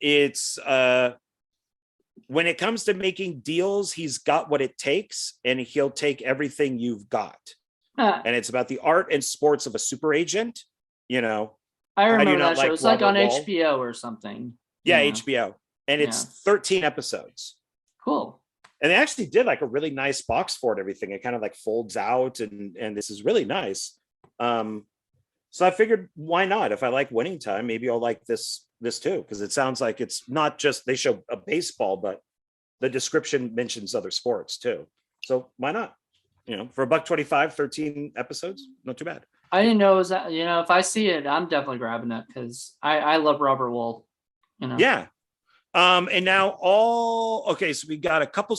[SPEAKER 1] it's when it comes to making deals, he's got what it takes, and he'll take everything you've got. And it's about the art and sports of a super agent.
[SPEAKER 3] I remember that show. It's like on HBO or something.
[SPEAKER 1] Yeah, HBO, and it's 13 episodes.
[SPEAKER 3] Cool.
[SPEAKER 1] And they actually did like a really nice box for it. Everything it kind of like folds out, and this is really nice. So I figured, why not? If I like Winning Time, maybe I'll like this too, because it sounds like it's not just they show a baseball, but the description mentions other sports too. So why not? For $1.25, 13 episodes, not too bad.
[SPEAKER 3] I didn't know it was that. If I see it, I'm definitely grabbing it because I love Robert Wool.
[SPEAKER 1] Yeah. And now so we got a couple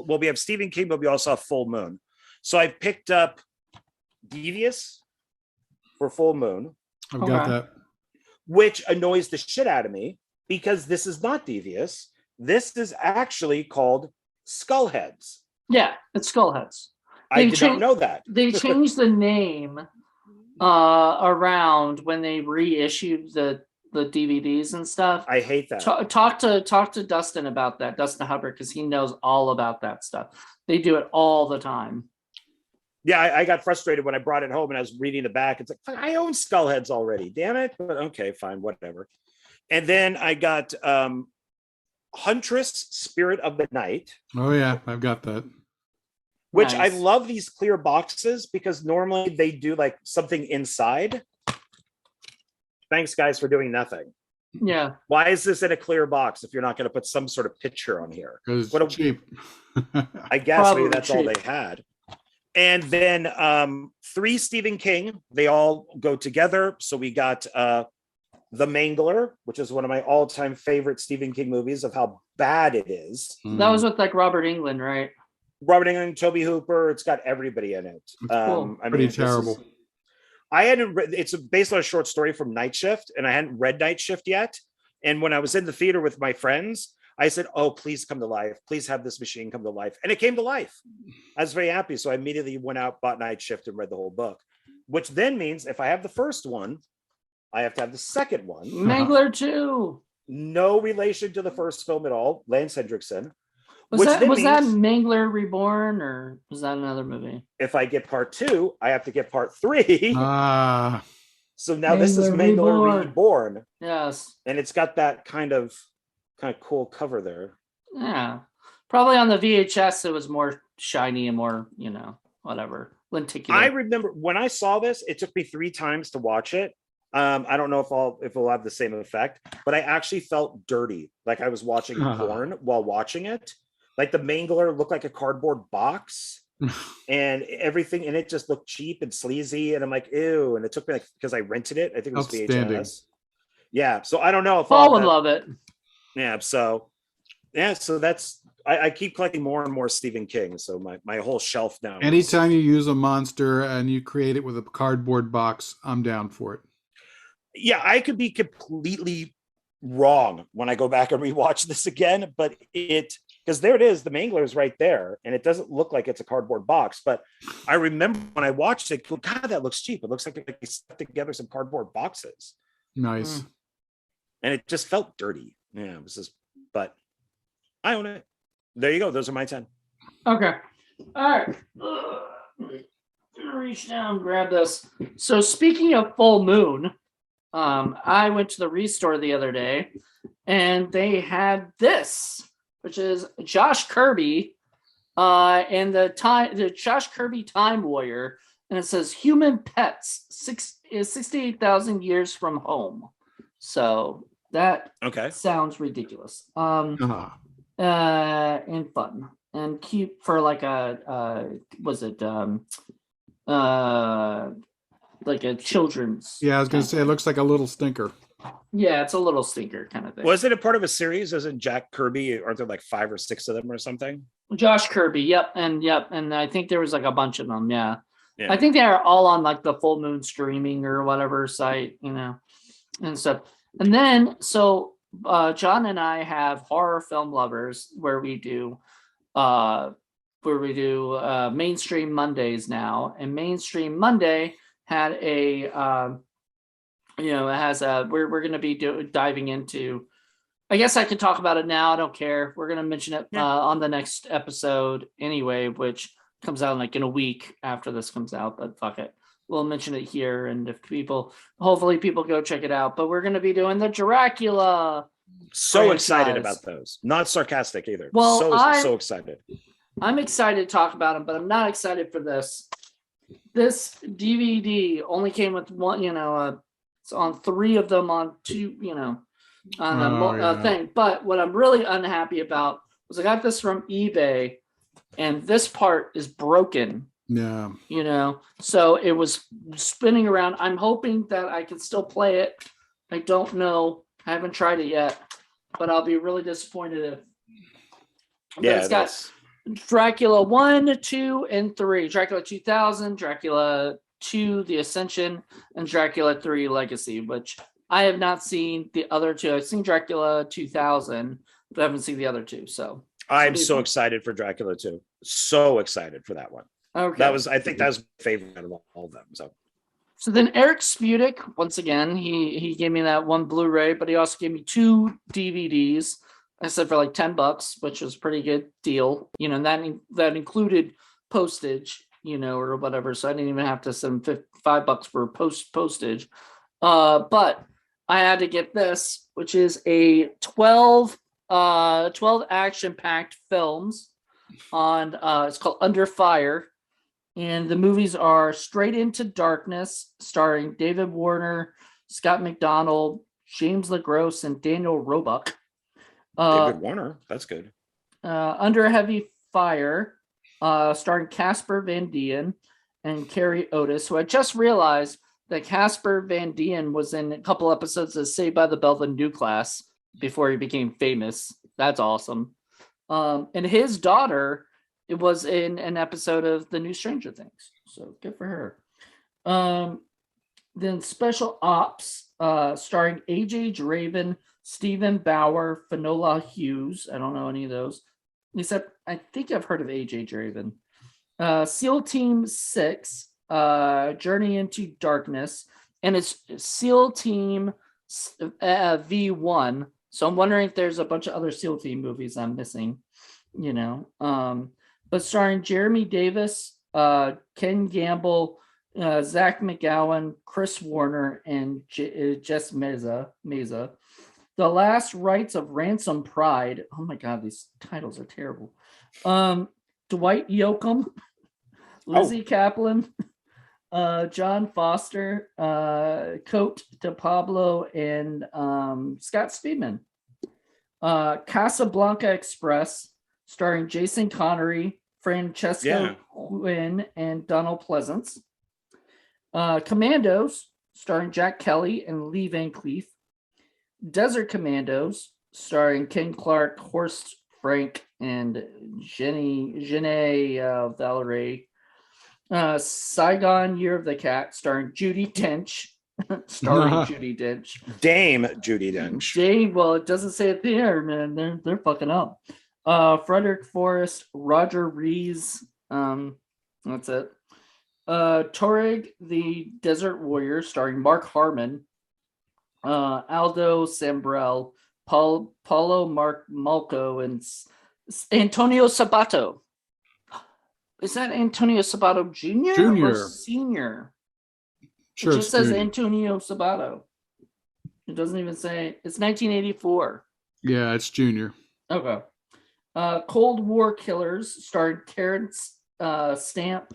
[SPEAKER 1] well, we have Stephen King, but we also have Full Moon. So I picked up Devious for Full Moon.
[SPEAKER 2] I've got that.
[SPEAKER 1] Which annoys the shit out of me because this is not Devious. This is actually called Skullheads.
[SPEAKER 3] Yeah, it's Skullheads.
[SPEAKER 1] I did not know that.
[SPEAKER 3] They changed the name around when they reissued the DVDs and stuff.
[SPEAKER 1] I hate that.
[SPEAKER 3] Talk to Dustin about that, Dustin Hubbard, because he knows all about that stuff. They do it all the time.
[SPEAKER 1] Yeah, I got frustrated when I brought it home and I was reading the back. It's like, I own Skullheads already. Damn it. But okay, fine, whatever. And then I got Huntress, Spirit of the Night.
[SPEAKER 2] Oh, yeah, I've got that.
[SPEAKER 1] Which nice. I love these clear boxes because normally they do like something inside. Thanks, guys, for doing nothing.
[SPEAKER 3] Yeah.
[SPEAKER 1] Why is this in a clear box if you're not going to put some sort of picture on here?
[SPEAKER 2] Because it's cheap.
[SPEAKER 1] I guess maybe that's cheap. All they had. And then 3 Stephen King. They all go together. So we got The Mangler, which is one of my all-time favorite Stephen King movies of how bad it is.
[SPEAKER 3] That was with like Robert Englund, right?
[SPEAKER 1] Robert Englund, Toby Hooper. It's got everybody in it.
[SPEAKER 3] Cool.
[SPEAKER 2] Pretty terrible.
[SPEAKER 1] I hadn't read. It's based on a short story from Night Shift, and I hadn't read Night Shift yet. And when I was in the theater with my friends, I said, "Oh, please come to life! Please have this machine come to life!" And it came to life. I was very happy, so I immediately went out, bought Night Shift, and read the whole book. Which then means if I have the first one, I have to have the second one.
[SPEAKER 3] Mangler 2.
[SPEAKER 1] No relation to the first film at all. Lance Hendrickson.
[SPEAKER 3] Was that Mangler Reborn, or was that another movie?
[SPEAKER 1] If I get part 2, I have to get part 3. So now this is Mangler Reborn.
[SPEAKER 3] Yes.
[SPEAKER 1] And it's got that kind of cool cover there.
[SPEAKER 3] Yeah. Probably on the VHS, it was more shiny and more, whatever, lenticular.
[SPEAKER 1] I remember when I saw this, it took me 3 times to watch it. I don't know if it'll have the same effect, but I actually felt dirty, like I was watching porn while watching it. Like the Mangler looked like a cardboard box, and everything in it just looked cheap and sleazy. And I'm like, ew. And it took me because I rented it. I think it was VHS. Yeah. So I don't know if
[SPEAKER 3] Paul would love it.
[SPEAKER 1] Yeah. So that's I keep collecting more and more Stephen King. So my whole shelf now.
[SPEAKER 2] Anytime you use a monster and you create it with a cardboard box, I'm down for it.
[SPEAKER 1] Yeah, I could be completely wrong when I go back and rewatch this again, but because there it is, the Mangler is right there, and it doesn't look like it's a cardboard box. But I remember when I watched it, God, that looks cheap. It looks like they stuck together some cardboard boxes.
[SPEAKER 2] Nice.
[SPEAKER 1] And it just felt dirty. Yeah, it was just, but I own it. There you go. Those are my 10.
[SPEAKER 3] Okay. All right. Reach down, grab this. So speaking of full moon, I went to the Restore the other day, and they had this, which is Josh Kirby, and the Josh Kirby Time Warrior, and it says human pets 68,000 years from home. So that sounds ridiculous. And fun and cute for like like a children's.
[SPEAKER 2] Yeah, I was going to say it looks like a little stinker.
[SPEAKER 3] Yeah, it's a little stinker kind of thing.
[SPEAKER 1] Was it a part of a series? Isn't Jack Kirby? Aren't there like 5 or 6 of them or something?
[SPEAKER 3] Josh Kirby, yep, and I think there was like a bunch of them. Yeah. I think they are all on like the Full Moon streaming or whatever site, and stuff. And then so John and I have Horror Film Lovers where we do Mainstream Mondays now, and Mainstream Monday had a we're going to be diving into, I guess I could talk about it now, I don't care, we're going to mention it on the next episode anyway, which comes out like in a week after this comes out, but fuck it, we'll mention it here, and if hopefully people go check it out. But we're going to be doing the Dracula franchise.
[SPEAKER 1] Excited about those, not sarcastic either.
[SPEAKER 3] Well,
[SPEAKER 1] so excited.
[SPEAKER 3] I'm excited to talk about them, but I'm not excited for this. This DVD only came with one, it's on 3 of them on 2, on the thing. But what I'm really unhappy about was I got this from eBay, and this part is broken.
[SPEAKER 2] Yeah.
[SPEAKER 3] So it was spinning around. I'm hoping that I can still play it. I don't know. I haven't tried it yet, but I'll be really disappointed if.
[SPEAKER 1] Yeah,
[SPEAKER 3] it's got Dracula 1, 2, and 3. Dracula 2000, Dracula 2, The Ascension, and Dracula 3, Legacy, which I have not seen the other 2. I've seen Dracula 2000, but I haven't seen the other 2. So
[SPEAKER 1] I'm so excited for Dracula 2. So excited for that one.
[SPEAKER 3] Okay.
[SPEAKER 1] I think that was my favorite out of all of them.
[SPEAKER 3] So then Eric Spudik, once again, he gave me that 1 Blu-ray, but he also gave me 2 DVDs. I said for like $10, which was a pretty good deal. And that included postage, or whatever. So I didn't even have to send $5 for postage. But I had to get this, which is a 12 action-packed films on. It's called Under Fire, and the movies are Straight Into Darkness, starring David Warner, Scott McDonald, James LaGrosse, and Daniel Roebuck.
[SPEAKER 1] David Warner, that's good.
[SPEAKER 3] Under Heavy Fire, starring Casper Van Dien and Carrie Otis, who I just realized that Casper Van Dien was in a couple episodes of Saved by the Bell, the new class, before he became famous. That's awesome. And his daughter, it was in an episode of The New Stranger Things. So good for her. Then Special Ops, starring A.J. Draven, Stephen Bauer, Finola Hughes. I don't know any of those. Except I think I've heard of A.J. Draven. SEAL Team 6, Journey into Darkness. And it's SEAL Team V1. So I'm wondering if there's a bunch of other SEAL Team movies I'm missing. But starring Jeremy Davis, Ken Gamble, Zach McGowan, Chris Warner, and Jess Meza. The Last Rites of Ransom Pride. Oh my God, these titles are terrible. Dwight Yoakam, Lizzie Kaplan, John Foster, Cote de Pablo, and Scott Speedman. Casablanca Express, starring Jason Connery, Francesco Quinn, and Donald Pleasance. Commandos, starring Jack Kelly and Lee Van Cleef. Desert Commandos, starring Ken Clark, Horst Frank, and Jenny Valerie. Saigon Year of the Cat, starring Judi Dench. Judi Dench.
[SPEAKER 1] Dame Judi Dench.
[SPEAKER 3] Well, it doesn't say it there, man. They're fucking up. Frederick Forrest, Roger Rees. That's it. Toreg the Desert Warrior, starring Mark Harmon. Aldo Sambrell, Paulo Malco, and Antonio Sabato. Is that Antonio Sabato Jr. or Senior? Sure, it just says Antonio Sabato. It doesn't even say. It's 1984.
[SPEAKER 2] Yeah, it's Junior.
[SPEAKER 3] Okay. Cold War Killers, starring Terrence Stamp,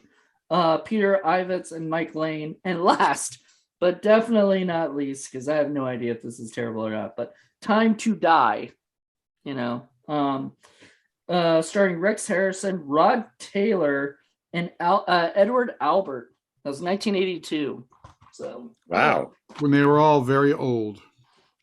[SPEAKER 3] Peter Ivets, and Mike Lane. And last, but definitely not least, because I have no idea if this is terrible or not, but Time to Die. Starring Rex Harrison, Rod Taylor, and Edward Albert. That was 1982. So
[SPEAKER 1] wow,
[SPEAKER 2] when they were all very old.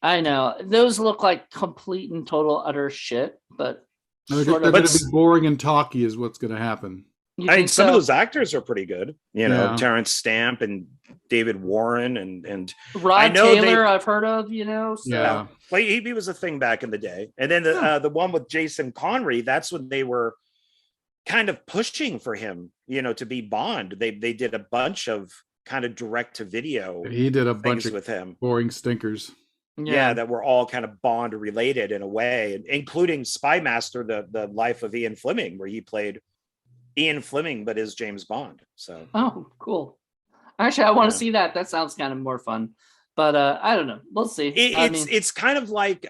[SPEAKER 3] I know those look like complete and total utter shit, but
[SPEAKER 2] they're going to be boring and talky is what's going to happen.
[SPEAKER 1] I mean, some of those actors are pretty good. Terrence Stamp and David Warren and
[SPEAKER 3] Rod Taylor. I've heard of. So.
[SPEAKER 2] Yeah,
[SPEAKER 1] well, he was a thing back in the day. And then the one with Jason Connery. That's when they were kind of pushing for him, to be Bond. They did a bunch of kind of direct to video.
[SPEAKER 2] He did a bunch of
[SPEAKER 1] with him,
[SPEAKER 2] boring stinkers.
[SPEAKER 1] Yeah, that were all kind of Bond related in a way, including Spy Master, the life of Ian Fleming, where he played Ian Fleming, but is James Bond. So
[SPEAKER 3] cool. Actually, I want to see that. That sounds kind of more fun. But I don't know. We'll see.
[SPEAKER 1] It's kind of like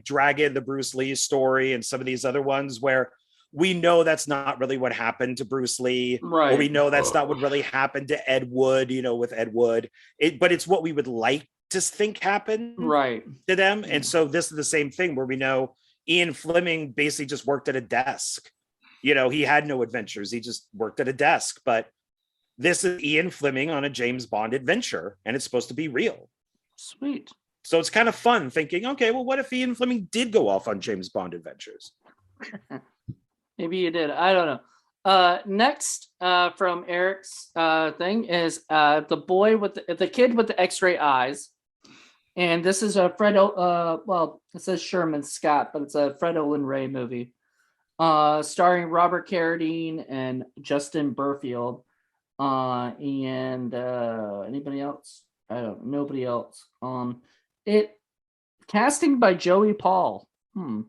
[SPEAKER 1] Dragon, the Bruce Lee story, and some of these other ones where we know that's not really what happened to Bruce Lee,
[SPEAKER 3] right?
[SPEAKER 1] Or we know that's not what really happened to Ed Wood, with Ed Wood. But it's what we would like to think happened,
[SPEAKER 3] right,
[SPEAKER 1] to them. And so this is the same thing where we know Ian Fleming basically just worked at a desk. He had no adventures. He just worked at a desk. But this is Ian Fleming on a James Bond adventure, and it's supposed to be real.
[SPEAKER 3] Sweet.
[SPEAKER 1] So it's kind of fun thinking, okay, well, what if Ian Fleming did go off on James Bond adventures?
[SPEAKER 3] Maybe you did. I don't know. Next from Eric's thing is the kid with the X-ray eyes. And this is a it says Sherman Scott, but it's a Fred Olen Ray movie. Starring Robert Carradine and Justin Burfield. And anybody else? Nobody else. Casting by Joey Paul. And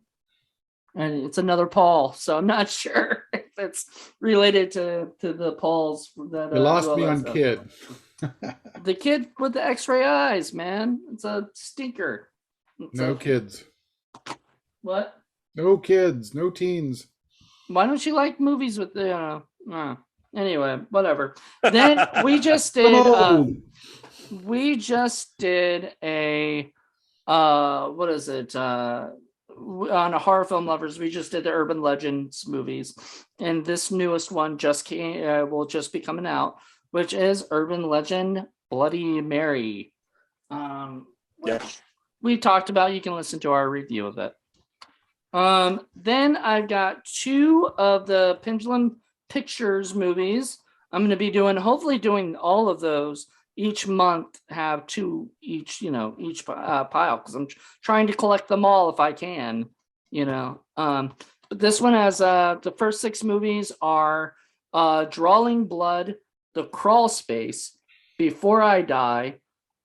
[SPEAKER 3] it's another Paul, so I'm not sure if it's related to the Pauls that
[SPEAKER 2] you lost me on kid.
[SPEAKER 3] The kid with the X-ray eyes, man. It's a stinker.
[SPEAKER 2] No kids.
[SPEAKER 3] What?
[SPEAKER 2] No kids. No teens.
[SPEAKER 3] Why don't you like movies with the? Anyway, whatever. Then we just did. We just did a. What is it? on a horror film lovers, we just did the Urban Legends movies, and this newest one will just be coming out, which is Urban Legend Bloody Mary. Which we talked about. You can listen to our review of it. Then I've got 2 of the Pendulum Pictures movies. I'm going to be hopefully doing all of those each month, have 2 each pile, because I'm trying to collect them all if I can, But this one has the first 6 movies are Drawing Blood, The Crawl Space, Before I Die,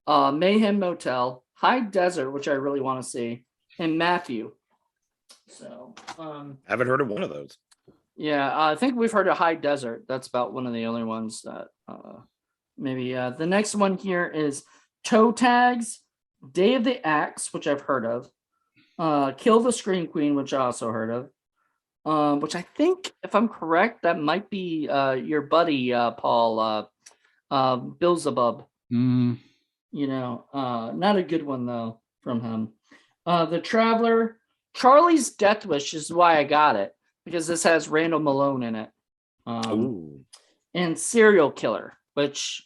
[SPEAKER 3] Mayhem Motel, High Desert, which I really want to see, and Matthew. So
[SPEAKER 1] haven't heard of one of those.
[SPEAKER 3] Yeah, I think we've heard of High Desert. That's about one of the only ones that maybe. The next one here is Toe Tags, Day of the Axe, which I've heard of, Kill the Scream Queen, which I also heard of, which I think, if I'm correct, that might be your buddy Paul Beelzebub.
[SPEAKER 2] Mm.
[SPEAKER 3] Not a good one though from him. The Traveler, Charlie's Death Wish is why I got it, because this has Randall Malone in it. And Serial Killer, which,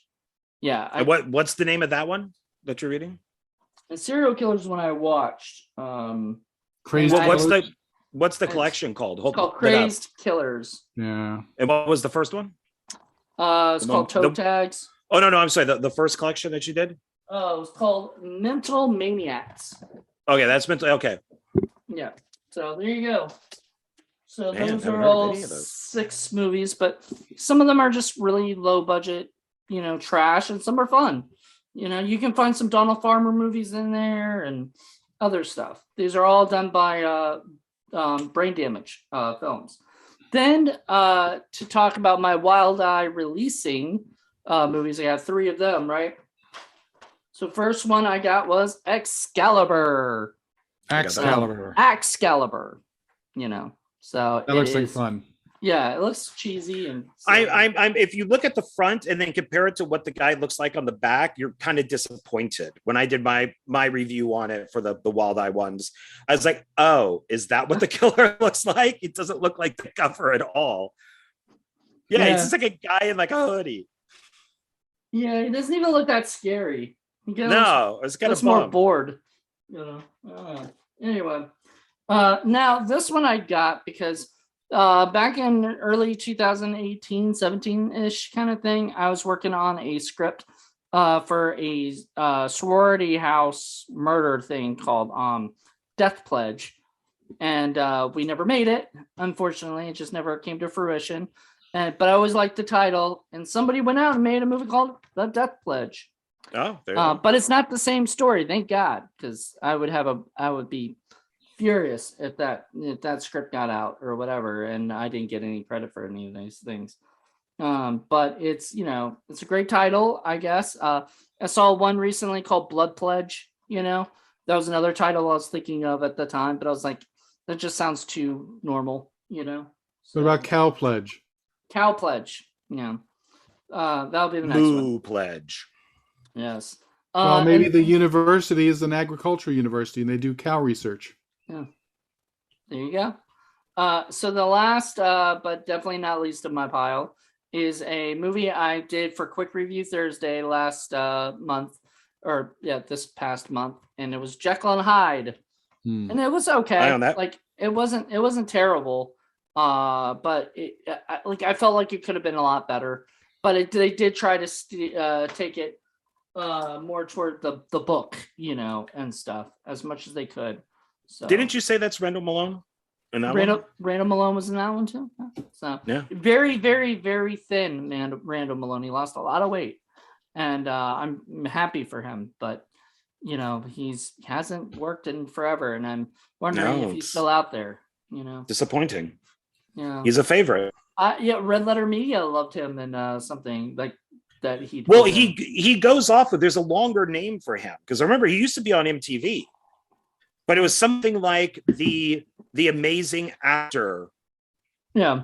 [SPEAKER 3] yeah.
[SPEAKER 1] What's the name of that one that you're reading?
[SPEAKER 3] And Serial Killer is one I watched.
[SPEAKER 2] Crazy.
[SPEAKER 1] What's the collection called?
[SPEAKER 3] It's called Crazed Killers.
[SPEAKER 2] Yeah.
[SPEAKER 1] And what was the first one?
[SPEAKER 3] It's called Toe Tags.
[SPEAKER 1] Oh, no, I'm sorry. The first collection that you did?
[SPEAKER 3] Oh, it was called Mental Maniacs.
[SPEAKER 1] Okay, that's mental. Okay.
[SPEAKER 3] Yeah. So there you go. So
[SPEAKER 1] Man,
[SPEAKER 3] those are all 6 movies, but some of them are just really low budget, trash, and some are fun. You can find some Donald Farmer movies in there and other stuff. These are all done by Brain Damage Films. Then to talk about my Wild Eye releasing movies, I have 3 of them, right? So first one I got was Excalibur.
[SPEAKER 2] Excalibur.
[SPEAKER 3] So
[SPEAKER 2] that looks like fun.
[SPEAKER 3] Yeah, it looks cheesy and
[SPEAKER 1] I'm if you look at the front and then compare it to what the guy looks like on the back, you're kind of disappointed. When I did my review on it for the Wild Eye ones, I was like, oh, is that what the killer looks like? It doesn't look like the cover at all. Yeah, it's just like a guy in like a hoodie.
[SPEAKER 3] Yeah, he doesn't even look that scary.
[SPEAKER 1] No, it's kind of
[SPEAKER 3] more bored. Anyway, now this one I got because back in early 2018, 17-ish kind of thing, I was working on a script for a sorority house murder thing called Death Pledge. And we never made it. Unfortunately, it just never came to fruition. But I always liked the title. And somebody went out and made a movie called The Death Pledge.
[SPEAKER 1] Oh, there you go.
[SPEAKER 3] But it's not the same story, thank God, because I would be furious if that script got out or whatever, and I didn't get any credit for any of these things. But it's it's a great title, I guess. I saw one recently called Blood Pledge. That was another title I was thinking of at the time, but I was like, that just sounds too normal. So,
[SPEAKER 2] what about Cow Pledge?
[SPEAKER 3] Cow Pledge. Yeah, that'll be the next one.
[SPEAKER 1] Moo Pledge.
[SPEAKER 3] Yes.
[SPEAKER 2] Well, maybe the university is an agriculture university and they do cow research.
[SPEAKER 3] Yeah. There you go. So the last, but definitely not least of my pile, is a movie I did for Quick Review Thursday last month, this past month, and it was Jekyll and Hyde, and it was okay. Like it wasn't terrible, but I felt like it could have been a lot better. But they did try to take it more toward the book, and stuff as much as they could. So,
[SPEAKER 1] didn't you say that's Randall Malone?
[SPEAKER 3] Randall Malone was in that one too. So
[SPEAKER 1] yeah,
[SPEAKER 3] very, very, very thin man. Randall Malone. He lost a lot of weight, and I'm happy for him. But he hasn't worked in forever, and I'm wondering if he's still out there.
[SPEAKER 1] Disappointing.
[SPEAKER 3] Yeah,
[SPEAKER 1] he's a favorite.
[SPEAKER 3] Red Letter Media loved him in something like that.
[SPEAKER 1] He goes off of. There's a longer name for him because I remember he used to be on MTV. But it was something like the amazing actor.
[SPEAKER 3] Yeah.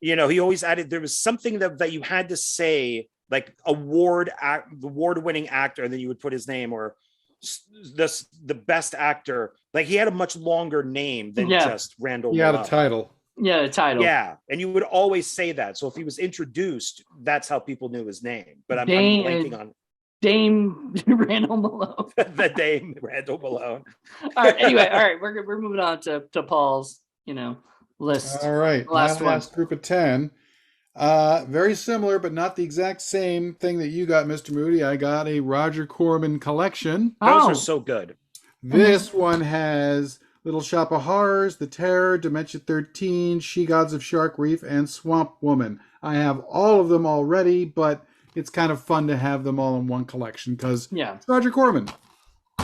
[SPEAKER 1] He always added, there was something that you had to say, like award-winning actor, and then you would put his name or the best actor. Like, he had a much longer name than just Randall
[SPEAKER 2] He had
[SPEAKER 1] Malone.
[SPEAKER 2] a title.
[SPEAKER 3] Yeah, a title.
[SPEAKER 1] Yeah, and you would always say that. So if he was introduced, that's how people knew his name. But I'm blanking on
[SPEAKER 3] Dame Randall Malone.
[SPEAKER 1] the Dame Randall Malone.
[SPEAKER 3] All right. Anyway, all right. We're moving on to Paul's list.
[SPEAKER 2] All right. Last group of 10. Very similar, but not the exact same thing that you got, Mr. Moody. I got a Roger Corman collection.
[SPEAKER 1] Those are so good.
[SPEAKER 2] This one has Little Shop of Horrors, The Terror, Dimension 13, She Gods of Shark Reef, and Swamp Woman. I have all of them already, but it's kind of fun to have them all in one collection because it's Roger Corman.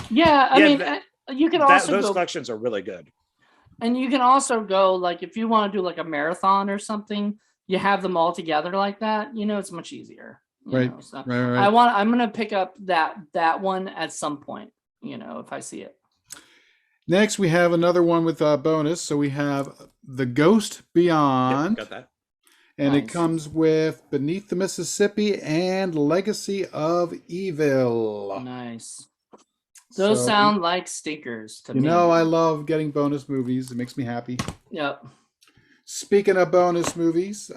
[SPEAKER 3] Yeah, I mean, you can also
[SPEAKER 1] those collections are really good.
[SPEAKER 3] And you can also go, like, if you want to do like a marathon or something, you have them all together like that. It's much easier.
[SPEAKER 2] Right.
[SPEAKER 3] So
[SPEAKER 2] right.
[SPEAKER 3] I'm gonna pick up that one at some point. If I see it.
[SPEAKER 2] Next, we have another one with a bonus. So we have The Ghost Beyond.
[SPEAKER 1] Got that.
[SPEAKER 2] And it comes with Beneath the Mississippi and Legacy of Evil.
[SPEAKER 3] Nice. Those sound like stinkers to me.
[SPEAKER 2] I love getting bonus movies. It makes me happy.
[SPEAKER 3] Yep.
[SPEAKER 2] Speaking of bonus movies,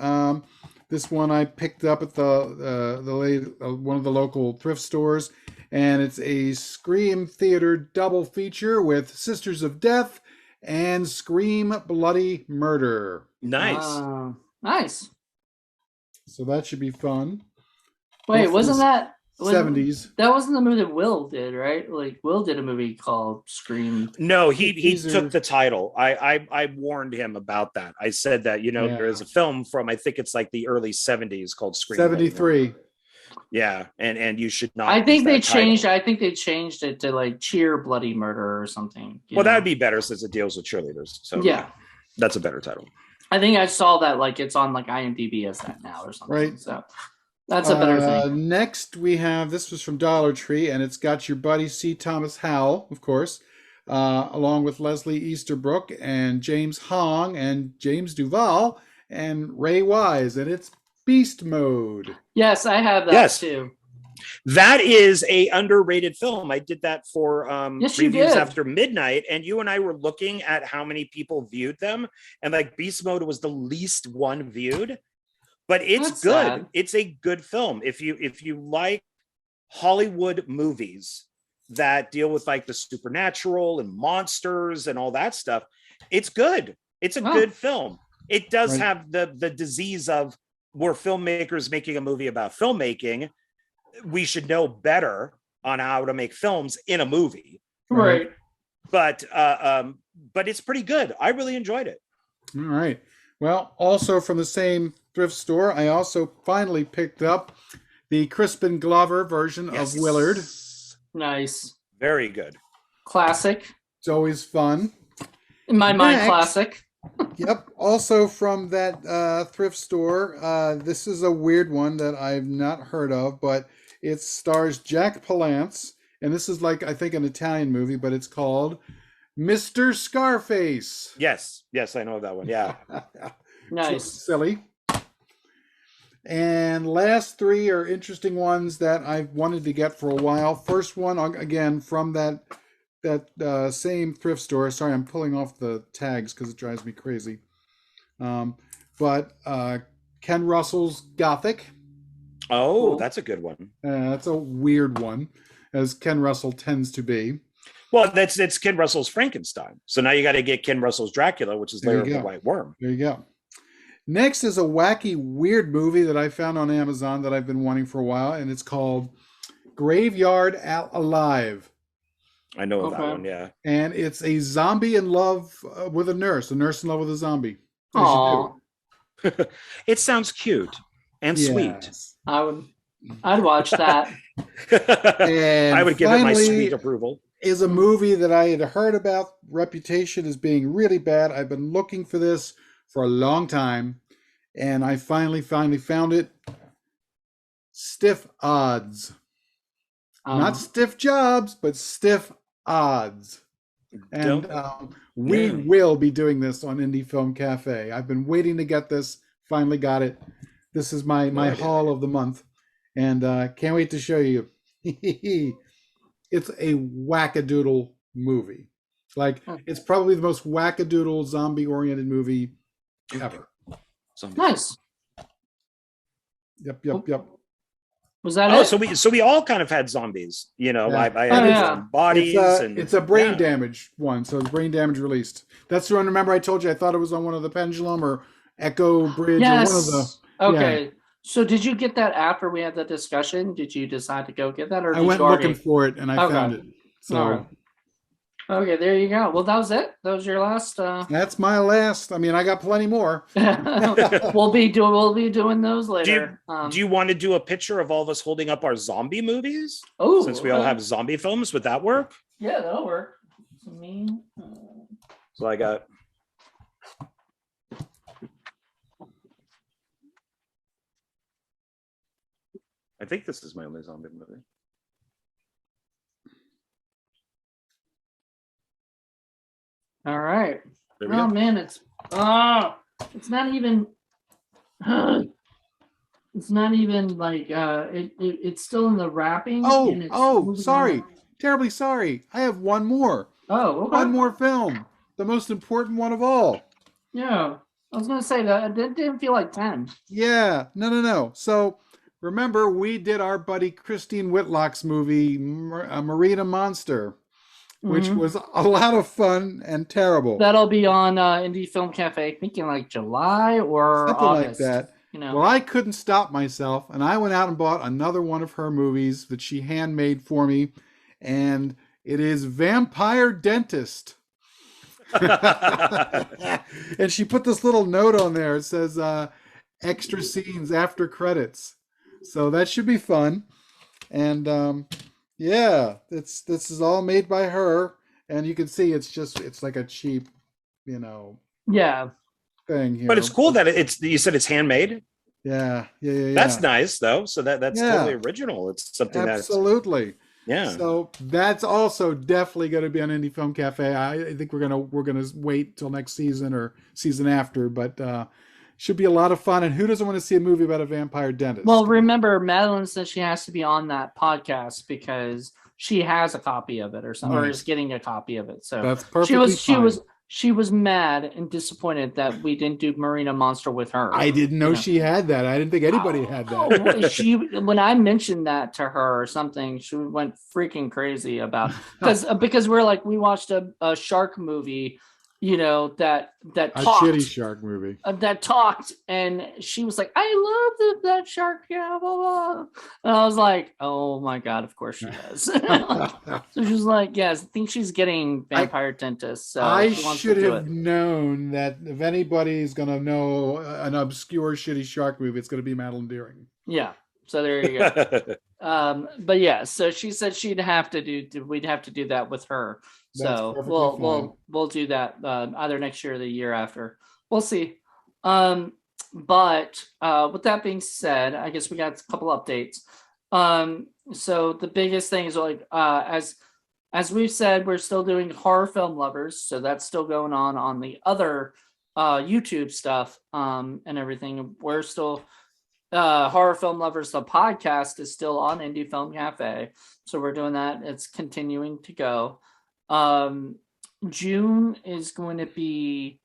[SPEAKER 2] this one I picked up at one of the local thrift stores, and it's a Scream Theater double feature with Sisters of Death and Scream Bloody Murder.
[SPEAKER 1] Nice.
[SPEAKER 3] Nice.
[SPEAKER 2] So that should be fun.
[SPEAKER 3] Wait, wasn't that
[SPEAKER 2] 70s?
[SPEAKER 3] That wasn't the movie that Will did, right? Like, Will did a movie called Scream.
[SPEAKER 1] No, he took the title. I warned him about that. I said that there is a film from, I think it's like the early 70s called Scream.
[SPEAKER 2] 73.
[SPEAKER 1] Yeah, and you should not.
[SPEAKER 3] I think they changed it to like Cheer Bloody Murder or something.
[SPEAKER 1] Well, that would be better since it deals with cheerleaders. So
[SPEAKER 3] yeah,
[SPEAKER 1] that's a better title.
[SPEAKER 3] I think I saw that, like, it's on like IMDb as that now or something.
[SPEAKER 2] Right.
[SPEAKER 3] So that's a better thing.
[SPEAKER 2] Next, we have, this was from Dollar Tree, and it's got your buddy C. Thomas Howell, of course, along with Leslie Easterbrook and James Hong and James Duvall and Ray Wise, and it's Beast Mode.
[SPEAKER 3] Yes, I have that too.
[SPEAKER 1] That is a underrated film. I did that for reviews after midnight, and you and I were looking at how many people viewed them, and like Beast Mode was the least one viewed, but it's
[SPEAKER 3] That's
[SPEAKER 1] good.
[SPEAKER 3] sad.
[SPEAKER 1] It's a good film. If you like Hollywood movies that deal with like the supernatural and monsters and all that stuff, it's good. It's a good film. It does have the disease of, we're filmmakers making a movie about filmmaking. We should know better on how to make films in a movie.
[SPEAKER 3] Right.
[SPEAKER 1] But it's pretty good. I really enjoyed it.
[SPEAKER 2] All right. Well, also from the same thrift store, I also finally picked up the Crispin Glover version of Willard.
[SPEAKER 3] Nice.
[SPEAKER 1] Very good.
[SPEAKER 3] Classic.
[SPEAKER 2] It's always fun.
[SPEAKER 3] In my mind, classic.
[SPEAKER 2] Yep. Also from that thrift store, this is a weird one that I've not heard of, but it stars Jack Palance, and this is like, I think, an Italian movie, but it's called Mr. Scarface.
[SPEAKER 1] Yes, I know that one. Yeah.
[SPEAKER 3] Nice.
[SPEAKER 2] Silly. And last three are interesting ones that I've wanted to get for a while. First one, again, from that same thrift store. Sorry, I'm pulling off the tags because it drives me crazy. But Ken Russell's Gothic.
[SPEAKER 1] Oh,
[SPEAKER 3] Cool.
[SPEAKER 1] That's a good one.
[SPEAKER 2] That's a weird one, as Ken Russell tends to be.
[SPEAKER 1] Well, it's Ken Russell's Frankenstein. So now you got to get Ken Russell's Dracula, which is Lair of the White Worm.
[SPEAKER 2] There you go. Next is a wacky, weird movie that I found on Amazon that I've been wanting for a while, and it's called Graveyard Alive.
[SPEAKER 1] I know that one, yeah.
[SPEAKER 2] And it's a zombie in love with a nurse in love with a zombie.
[SPEAKER 3] Aww.
[SPEAKER 1] It sounds cute and sweet.
[SPEAKER 3] I'd watch that.
[SPEAKER 2] And
[SPEAKER 1] I would give it my sweet approval.
[SPEAKER 2] Is a movie that I had heard about reputation as being really bad. I've been looking for this for a long time, and I finally found it. Stiff Odds. Not Stiff Jobs, but Stiff Odds. And we will be doing this on Indie Film Cafe. I've been waiting to get this. Finally got it. This is my haul of the month, and can't wait to show you. it's a wackadoodle movie. Like, it's probably the most wackadoodle zombie-oriented movie ever.
[SPEAKER 3] Nice.
[SPEAKER 2] Yep.
[SPEAKER 3] Was that
[SPEAKER 1] it? So we all kind of had zombies, I had bodies.
[SPEAKER 2] It's a brain damage one, so it's brain damage released. That's the one. Remember, I told you I thought it was on one of the Pendulum or Echo Bridge or one of the.
[SPEAKER 3] Okay. Yeah. So did you get that after we had the discussion? Did you decide to go get that, or
[SPEAKER 2] I went looking for it and I found it? So.
[SPEAKER 3] Okay, there you go. Well, that was it. That was your last.
[SPEAKER 2] That's my last. I mean, I got plenty more.
[SPEAKER 3] We'll be doing those later.
[SPEAKER 1] Do you want to do a picture of all of us holding up our zombie movies?
[SPEAKER 3] Oh,
[SPEAKER 1] since we all have zombie films, would that work?
[SPEAKER 3] Yeah, that'll work.
[SPEAKER 1] So I got. I think this is my only zombie movie.
[SPEAKER 3] All right. Oh man, it's not even. It's not even like it's still in the wrapping.
[SPEAKER 2] Sorry, terribly sorry. I have one more.
[SPEAKER 3] Oh, okay.
[SPEAKER 2] One more film, the most important one of all.
[SPEAKER 3] Yeah, I was gonna say that it didn't feel like 10.
[SPEAKER 2] Yeah, no. So remember, we did our buddy Christine Whitlock's movie, Marina Monster, which was a lot of fun and terrible.
[SPEAKER 3] That'll be on Indie Film Cafe, thinking like July or
[SPEAKER 2] something
[SPEAKER 3] August,
[SPEAKER 2] like that. Well, I couldn't stop myself, and I went out and bought another one of her movies that she handmade for me, and it is Vampire Dentist. And she put this little note on there. It says extra scenes after credits. So that should be fun. And this is all made by her, and you can see it's like a cheap, thing here.
[SPEAKER 1] But it's cool that you said it's handmade.
[SPEAKER 2] Yeah.
[SPEAKER 1] That's nice though. So that's totally original. It's something
[SPEAKER 2] absolutely.
[SPEAKER 1] Yeah.
[SPEAKER 2] So that's also definitely going to be on Indie Film Cafe. I think we're gonna wait till next season or season after, but should be a lot of fun. And who doesn't want to see a movie about a vampire dentist?
[SPEAKER 3] Well, remember, Madeline says she has to be on that podcast because she has a copy of it or something, or is getting a copy of it. So
[SPEAKER 2] that's perfectly fine.
[SPEAKER 3] She was mad and disappointed that we didn't do Marina Monster with her.
[SPEAKER 2] I didn't know she had that. I didn't think anybody had that.
[SPEAKER 3] When I mentioned that to her or something, she went freaking crazy about because we watched a shark movie, that talked.
[SPEAKER 2] A shitty shark movie.
[SPEAKER 3] That talked, and she was like, I love that shark, blah, blah. And I was like, oh my God, of course she does. So she was like, yes, I think she's getting Vampire Dentist. So
[SPEAKER 2] I should have known that if anybody's going to know an obscure shitty shark movie, it's going to be Madeline Deering.
[SPEAKER 3] Yeah. So there you go. But yeah, so she said we'd have to do that with her. So we'll do that either next year or the year after. We'll see. But with that being said, I guess we got a couple updates. So the biggest thing is as we've said, we're still doing Horror Film Lovers, so that's still going on the other YouTube stuff and everything. We're still Horror Film Lovers, the podcast is still on Indie Film Cafe, so we're doing that. It's continuing to go. June is going to be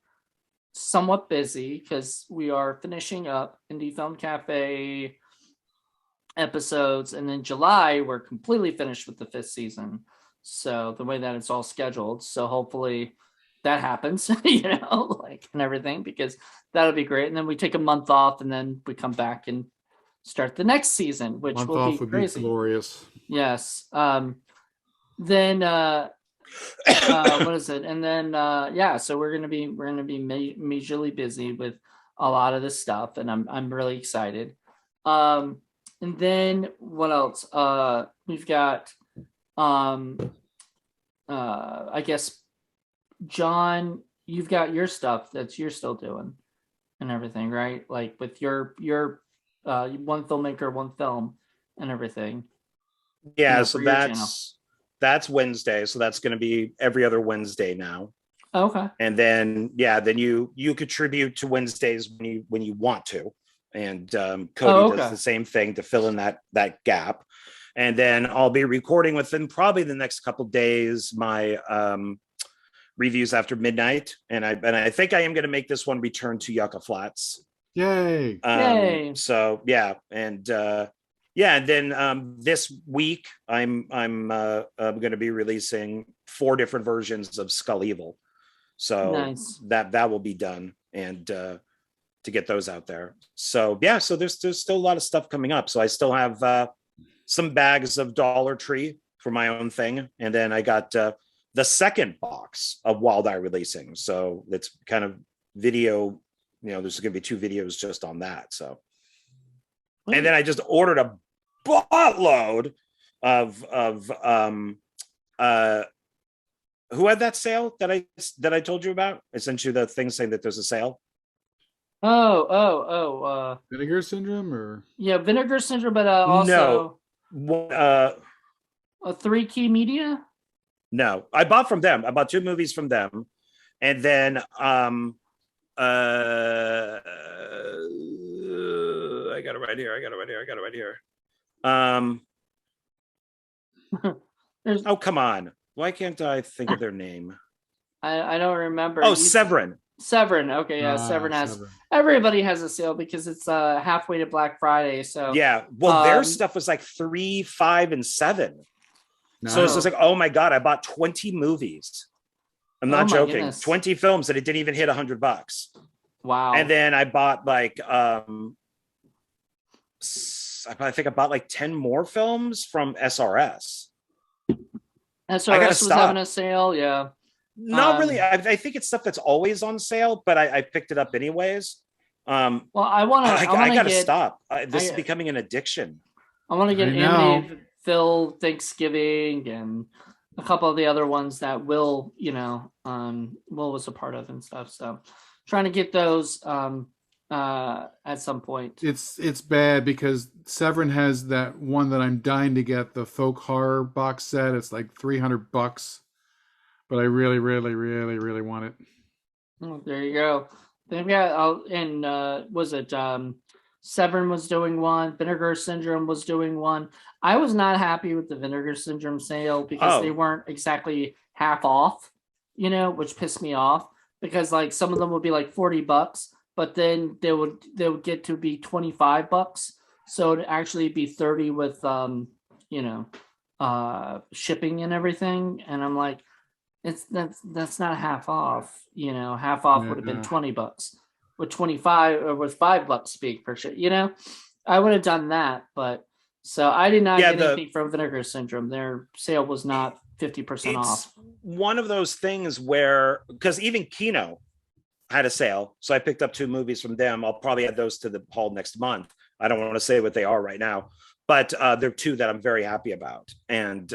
[SPEAKER 3] somewhat busy because we are finishing up Indie Film Cafe episodes, and then July we're completely finished with the 5th season. So the way that it's all scheduled, so hopefully that happens, and everything, because that'll be great. And then we take a month off, and then we come back and start the next season, which will be crazy.
[SPEAKER 2] Be glorious.
[SPEAKER 3] Yes. Then what is it? And then so we're gonna be majorly busy with a lot of this stuff, and I'm really excited. And then what else? We've got I guess, John, you've got your stuff that you're still doing and everything, right? Like with your one filmmaker, one film and everything.
[SPEAKER 1] Yeah, so that's Wednesday. So that's going to be every other Wednesday now.
[SPEAKER 3] Okay.
[SPEAKER 1] And then you contribute to Wednesdays when you want to. And Cody does the same thing to fill in that gap. And then I'll be recording within probably the next couple days my reviews after midnight. And I think I am going to make this one return to Yucca Flats.
[SPEAKER 2] Yay.
[SPEAKER 3] Yay.
[SPEAKER 1] So yeah. And and then this week I'm going to be releasing 4 different versions of Skull Evil. So
[SPEAKER 3] nice.
[SPEAKER 1] that will be done, and to get those out there. So yeah, so there's still a lot of stuff coming up. So I still have some bags of Dollar Tree for my own thing, and then I got the second box of Wild Eye releasing. So it's kind of video. There's going to be 2 videos just on that. So, and then I just ordered a buttload of who had that sale that I told you about? I sent you the thing saying that there's a sale.
[SPEAKER 2] Vinegar Syndrome, or
[SPEAKER 3] Vinegar Syndrome, but also a 3 Key Media.
[SPEAKER 1] No, I bought from them. I bought 2 movies from them, and then I got it right here. Oh, come on. Why can't I think of their name?
[SPEAKER 3] I don't remember.
[SPEAKER 1] Oh, Severin.
[SPEAKER 3] Severin. Okay, yeah, Severin has. Everybody has a sale because it's halfway to Black Friday. So
[SPEAKER 1] yeah, well, their stuff was like 3, 5, and 7. No. So it's just like, oh my god, I bought 20 movies. I'm not joking. Goodness. 20 films that it didn't even hit $100.
[SPEAKER 3] Wow.
[SPEAKER 1] And then I bought like I think I bought like 10 more films from SRS.
[SPEAKER 3] SRS was having a sale, yeah.
[SPEAKER 1] Not really. I think it's stuff that's always on sale, but I picked it up anyways.
[SPEAKER 3] Well, I gotta
[SPEAKER 1] stop. This is becoming an addiction.
[SPEAKER 3] I want to get Amity Phil Thanksgiving and a couple of the other ones that Will was a part of and stuff. So trying to get those at some point.
[SPEAKER 2] It's bad because Severin has that one that I'm dying to get, the folk horror box set. It's like $300, but I really, really, really, really want it.
[SPEAKER 3] Oh, there you go. They've got was it Severin was doing one, Vinegar Syndrome was doing one. I was not happy with the Vinegar Syndrome sale because they weren't exactly half off, which pissed me off because like some of them would be like $40, but then they would get to be $25. So it'd actually be 30 with shipping and everything. And I'm like, that's not half off. Half off would have been $20 with 25 or with $5 being per ship. I would have done that, but so I did not get anything from Vinegar Syndrome. Their sale was not 50% off.
[SPEAKER 1] One of those things where, because even Kino had a sale, so I picked up 2 movies from them. I'll probably add those to the haul next month. I don't want to say what they are right now, but they're 2 that I'm very happy about. And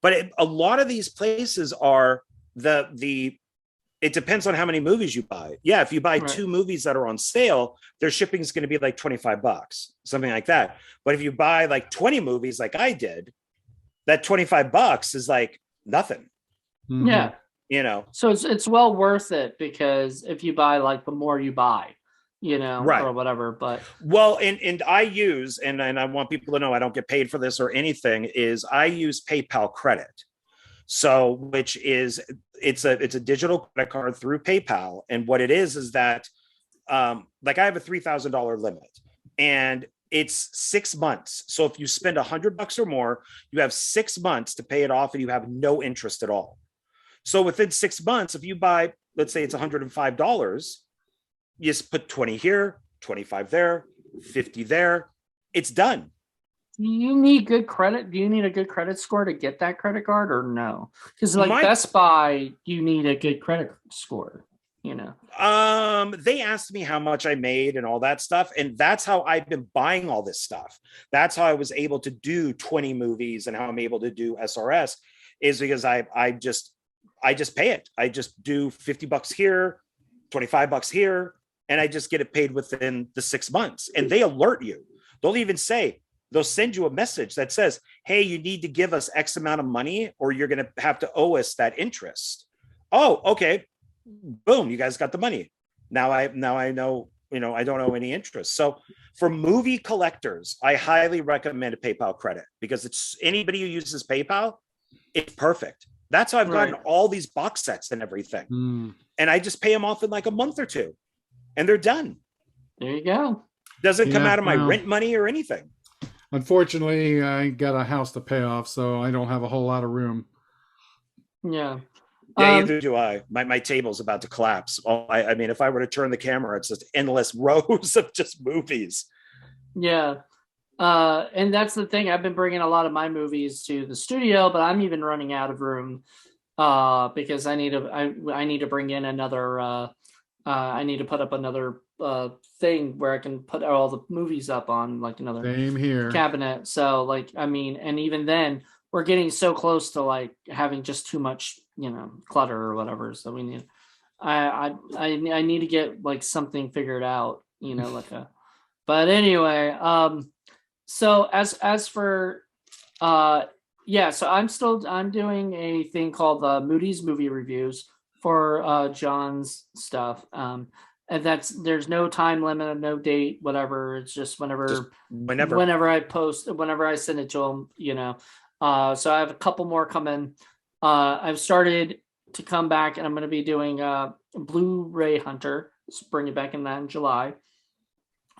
[SPEAKER 1] but a lot of these places are it depends on how many movies you buy. Yeah, if you buy 2 movies that are on sale, their shipping is going to be like $25, something like that. But if you buy like 20 movies like I did, that $25 is like nothing.
[SPEAKER 3] Mm-hmm. Yeah. So it's well worth it because if you buy like the more you buy, or whatever. But
[SPEAKER 1] well, and I use, and I want people to know I don't get paid for this or anything, is I use PayPal credit. So which is it's a digital credit card through PayPal. And what it is that like I have a $3,000 limit and it's 6 months. So if you spend $100 or more, you have 6 months to pay it off and you have no interest at all. So within 6 months, if you buy, let's say it's $105, you just put 20 here, 25 there, 50 there, it's done.
[SPEAKER 3] Do you need good credit? Do you need a good credit score to get that credit card or no? Because Best Buy, you need a good credit score,
[SPEAKER 1] They asked me how much I made and all that stuff. And that's how I've been buying all this stuff. That's how I was able to do 20 movies and how I'm able to do SRS is because I just pay it. I just do $50 here, $25 here, and I just get it paid within the 6 months. And they alert you. They'll even say, they'll send you a message that says, hey, you need to give us X amount of money or you're going to have to owe us that interest. Oh, okay. Boom. You guys got the money. Now I know I don't owe any interest. So for movie collectors, I highly recommend a PayPal credit, because it's anybody who uses PayPal, it's perfect. That's how I've gotten all these box sets and everything. And I just pay them off in like a month or two and they're done.
[SPEAKER 3] There you go.
[SPEAKER 1] Doesn't come out of my rent money or anything.
[SPEAKER 2] Unfortunately, I got a house to pay off, so I don't have a whole lot of room.
[SPEAKER 3] Yeah.
[SPEAKER 1] Yeah, either do I. My table's about to collapse. I mean, if I were to turn the camera, it's just endless rows of just movies.
[SPEAKER 3] Yeah. And that's the thing. I've been bringing a lot of my movies to the studio, but I'm even running out of room because I need to bring in another. I need to put up another thing where I can put all the movies up on, like another
[SPEAKER 2] Same here.
[SPEAKER 3] cabinet. So like, I mean, and even then we're getting so close to like having just too much, clutter or whatever. So we need, I need to get like something figured out, but anyway, so as for, so I'm doing a thing called Moody's movie reviews for John's stuff. And there's no time limit, no date, whatever. It's just whenever I post, whenever I send it to him, so I have a couple more coming. I've started to come back, and I'm going to be doing Blu-ray Hunter. Let's bring it back in that in July.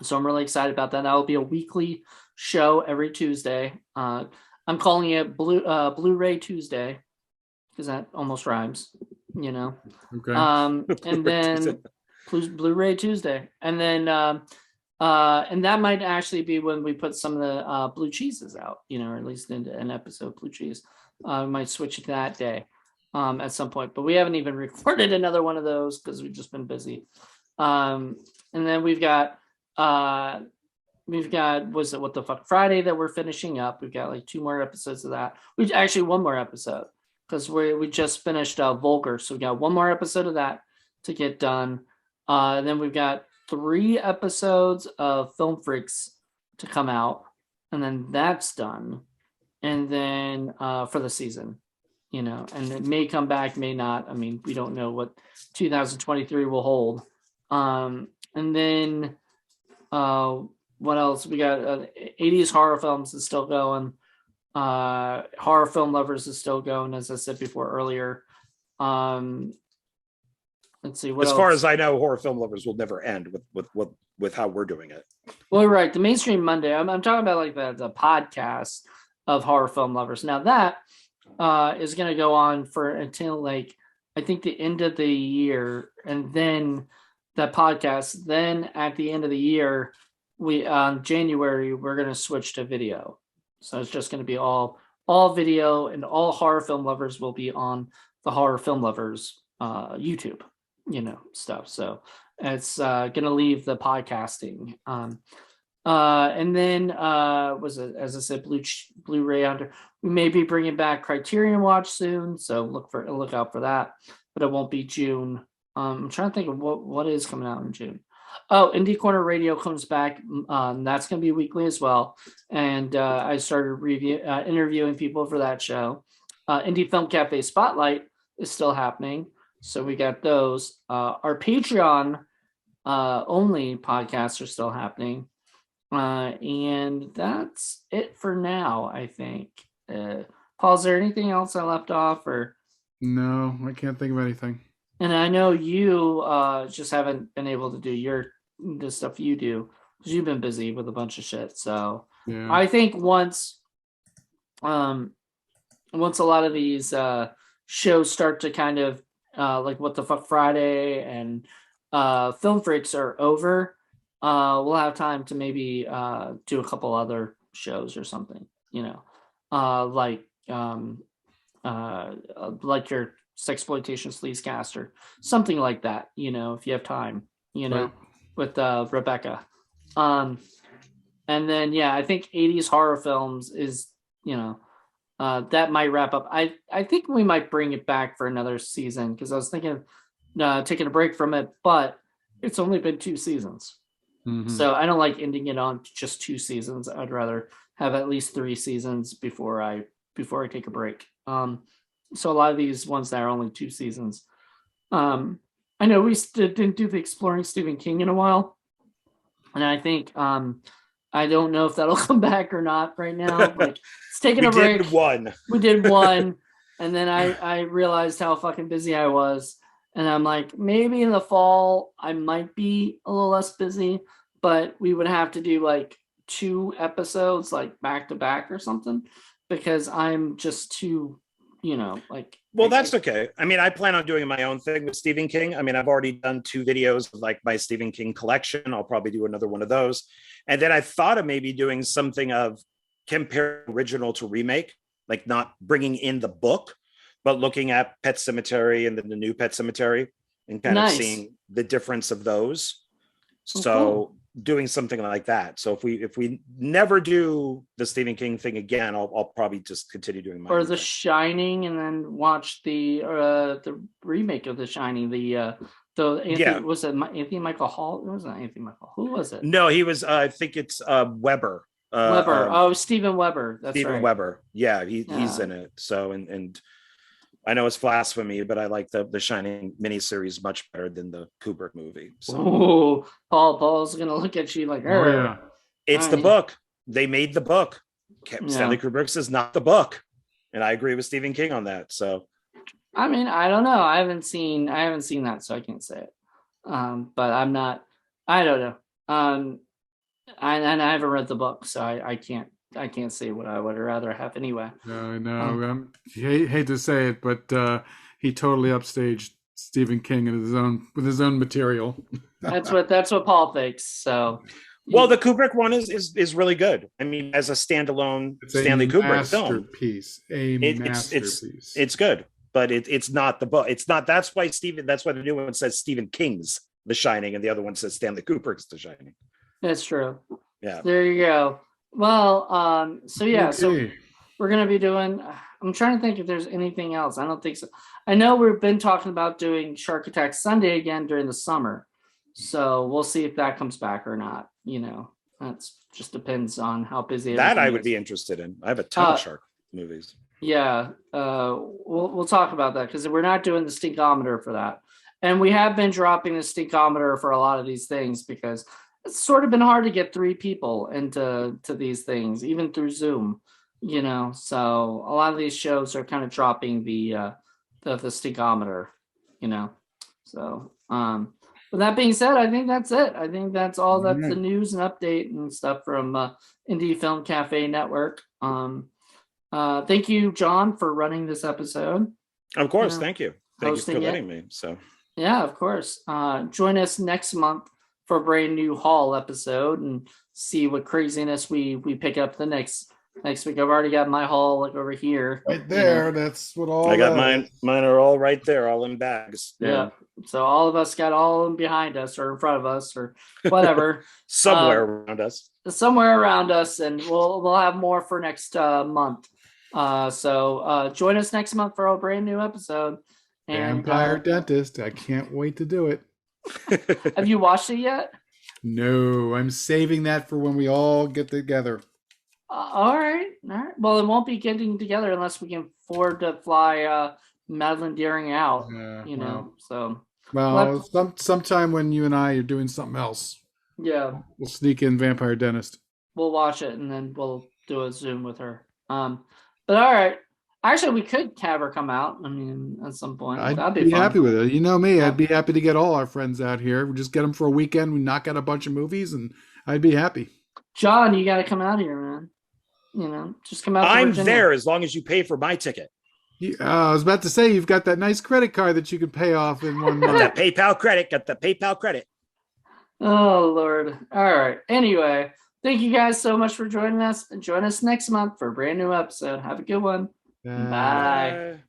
[SPEAKER 3] So I'm really excited about that. That will be a weekly show every Tuesday. I'm calling it Blu-ray Tuesday because that almost rhymes,
[SPEAKER 2] Okay.
[SPEAKER 3] And then Blu-ray Tuesday, and then and that might actually be when we put some of the blue cheeses out, or at least into an episode of blue cheese. We might switch it that day at some point, but we haven't even recorded another one of those because we've just been busy. And then we've got was it What the Fuck Friday that we're finishing up. We've got like 2 more episodes of that. We actually 1 more episode because we just finished Vulgar, so we got 1 more episode of that to get done. And then we've got 3 episodes of Film Freaks to come out, and then that's done. And then for the season, and it may come back, may not. I mean, we don't know what 2023 will hold. And then what else? We got 80s horror films is still going. Horror Film Lovers is still going, as I said before earlier. Let's see. What
[SPEAKER 1] as
[SPEAKER 3] else?
[SPEAKER 1] Far as I know, Horror Film Lovers will never end with how we're doing it.
[SPEAKER 3] Well, right. The Mainstream Monday. I'm talking about like the podcast of Horror Film Lovers. Now that is going to go on until like I think the end of the year, and then that podcast. Then at the end of the year, January we're going to switch to video. So it's just going to be all video, and all Horror Film Lovers will be on the Horror Film Lovers YouTube. Stuff. So it's gonna leave the podcasting. And then was it, as I said, Blu-ray Hunter. We may be bringing back Criterion Watch soon, so look out for that. But it won't be June. I'm trying to think of what is coming out in June. Oh, Indie Corner Radio comes back. That's gonna be weekly as well. And I started interviewing people for that show. Indie Film Cafe Spotlight is still happening. So we got those. Our Patreon only podcasts are still happening. And that's it for now, I think. Paul, is there anything else I left off? Or
[SPEAKER 2] no, I can't think of anything.
[SPEAKER 3] And I know you just haven't been able to do the stuff you do because you've been busy with a bunch of shit. So yeah. I think once a lot of these shows start to kind of like What the Fuck Friday and Film Freaks are over, we'll have time to maybe do a couple other shows or something, like your Sexploitation Sleazecast or something like that, if you have time, right. With Rebecca. And then, I think 80s horror films is, that might wrap up. I think we might bring it back for another season because I was thinking of taking a break from it, but it's only been 2 seasons. Mm-hmm. So I don't like ending it on just 2 seasons. I'd rather have at least 3 seasons before I take a break. So a lot of these ones that are only 2 seasons. I know we didn't do the Exploring Stephen King in a while. and I think I don't know if that'll come back or not right now. Like, it's taking a break. We did one, and then I realized how fucking busy I was, and I'm like, maybe in the fall I might be a little less busy, but we would have to do like 2 episodes like back to back or something, because I'm just too, like.
[SPEAKER 1] Well, that's okay. I mean, I plan on doing my own thing with Stephen King. I mean, I've already done 2 videos of like my Stephen King collection. I'll probably do another one of those. And then I thought of maybe doing something of compare original to remake, like not bringing in the book, but looking at Pet Sematary and then the new Pet Sematary and kind of seeing the difference of those. So doing something like that. So if we never do the Stephen King thing again, I'll probably just continue doing my
[SPEAKER 3] or The Shining, and then watch the remake of The Shining. Was it Anthony Michael Hall? It wasn't Anthony Michael. Who was it?
[SPEAKER 1] No, he was. I think it's Weber.
[SPEAKER 3] Steven Weber. That's
[SPEAKER 1] Steven
[SPEAKER 3] right.
[SPEAKER 1] Weber. Yeah, he's in it. So and I know it's blasphemy, but I like the Shining miniseries much better than the Kubrick movie. So.
[SPEAKER 3] Ooh, Paul's gonna look at you like,
[SPEAKER 2] oh yeah,
[SPEAKER 1] it's the book. They made the book. Stanley Kubrick says not the book, and I agree with Stephen King on that. So,
[SPEAKER 3] I mean, I don't know. I haven't seen that, so I can't say it. But I'm not. I don't know. And I haven't read the book, so I can't say what I would rather have anyway.
[SPEAKER 2] No. Hate to say it, but he totally upstaged Stephen King with his own material.
[SPEAKER 3] That's what Paul thinks. So,
[SPEAKER 1] well, the Kubrick one is really good. I mean, as a standalone Stanley Kubrick film, masterpiece. It's good, but it's not the book. It's not. That's why the new one says Stephen King's The Shining, and the other one says Stanley Kubrick's The Shining.
[SPEAKER 3] That's true.
[SPEAKER 1] Yeah.
[SPEAKER 3] There you go. Well, so we're going to be doing, I'm trying to think if there's anything else. I don't think so. I know we've been talking about doing Shark Attack Sunday again during the summer. So we'll see if that comes back or not. That just depends on how busy
[SPEAKER 1] that I would be interested in. I have a ton of shark movies.
[SPEAKER 3] Yeah. We'll talk about that because we're not doing the stinkometer for that. And we have been dropping the stinkometer for a lot of these things because it's sort of been hard to get 3 people into these things, even through Zoom, so a lot of these shows are kind of dropping the stinkometer, so, with that being said, I think that's it. I think that's all that's the news and update and stuff from Indie Film Cafe Network. Thank you, John, for running this episode.
[SPEAKER 1] Of course. Thank you. Thank you for letting me. So,
[SPEAKER 3] yeah, of course. Join us next month for a brand new haul episode and see what craziness we pick up the next week. I've already got my haul like over here.
[SPEAKER 2] Right there. That's what all
[SPEAKER 1] I got mine. Mine are all right there, all in bags.
[SPEAKER 3] Yeah. So all of us got all behind us or in front of us or whatever.
[SPEAKER 1] Somewhere around us.
[SPEAKER 3] Somewhere around us, and we'll have more for next month. So join us next month for a brand new episode. And
[SPEAKER 2] Vampire Dentist. I can't wait to do it.
[SPEAKER 3] Have you watched it yet?
[SPEAKER 2] No, I'm saving that for when we all get together.
[SPEAKER 3] All right. Well, it won't be getting together unless we can afford to fly Madeline Deering out. So.
[SPEAKER 2] Well, sometime when you and I are doing something else.
[SPEAKER 3] Yeah.
[SPEAKER 2] We'll sneak in Vampire Dentist.
[SPEAKER 3] We'll watch it and then we'll do a Zoom with her. But all right. Actually, we could have her come out. I mean, at some point.
[SPEAKER 2] I'd be happy with it. You know me. I'd be happy to get all our friends out here. We just get them for a weekend. We knock out a bunch of movies, and I'd be happy.
[SPEAKER 3] John, you got to come out here, man. Just come out.
[SPEAKER 1] I'm there as long as you pay for my ticket.
[SPEAKER 2] I was about to say, you've got that nice credit card that you could pay off in 1 month.
[SPEAKER 1] Got the PayPal credit.
[SPEAKER 3] Oh, Lord. All right. Anyway, thank you guys so much for joining us. And join us next month for a brand new episode. Have a good one. Bye.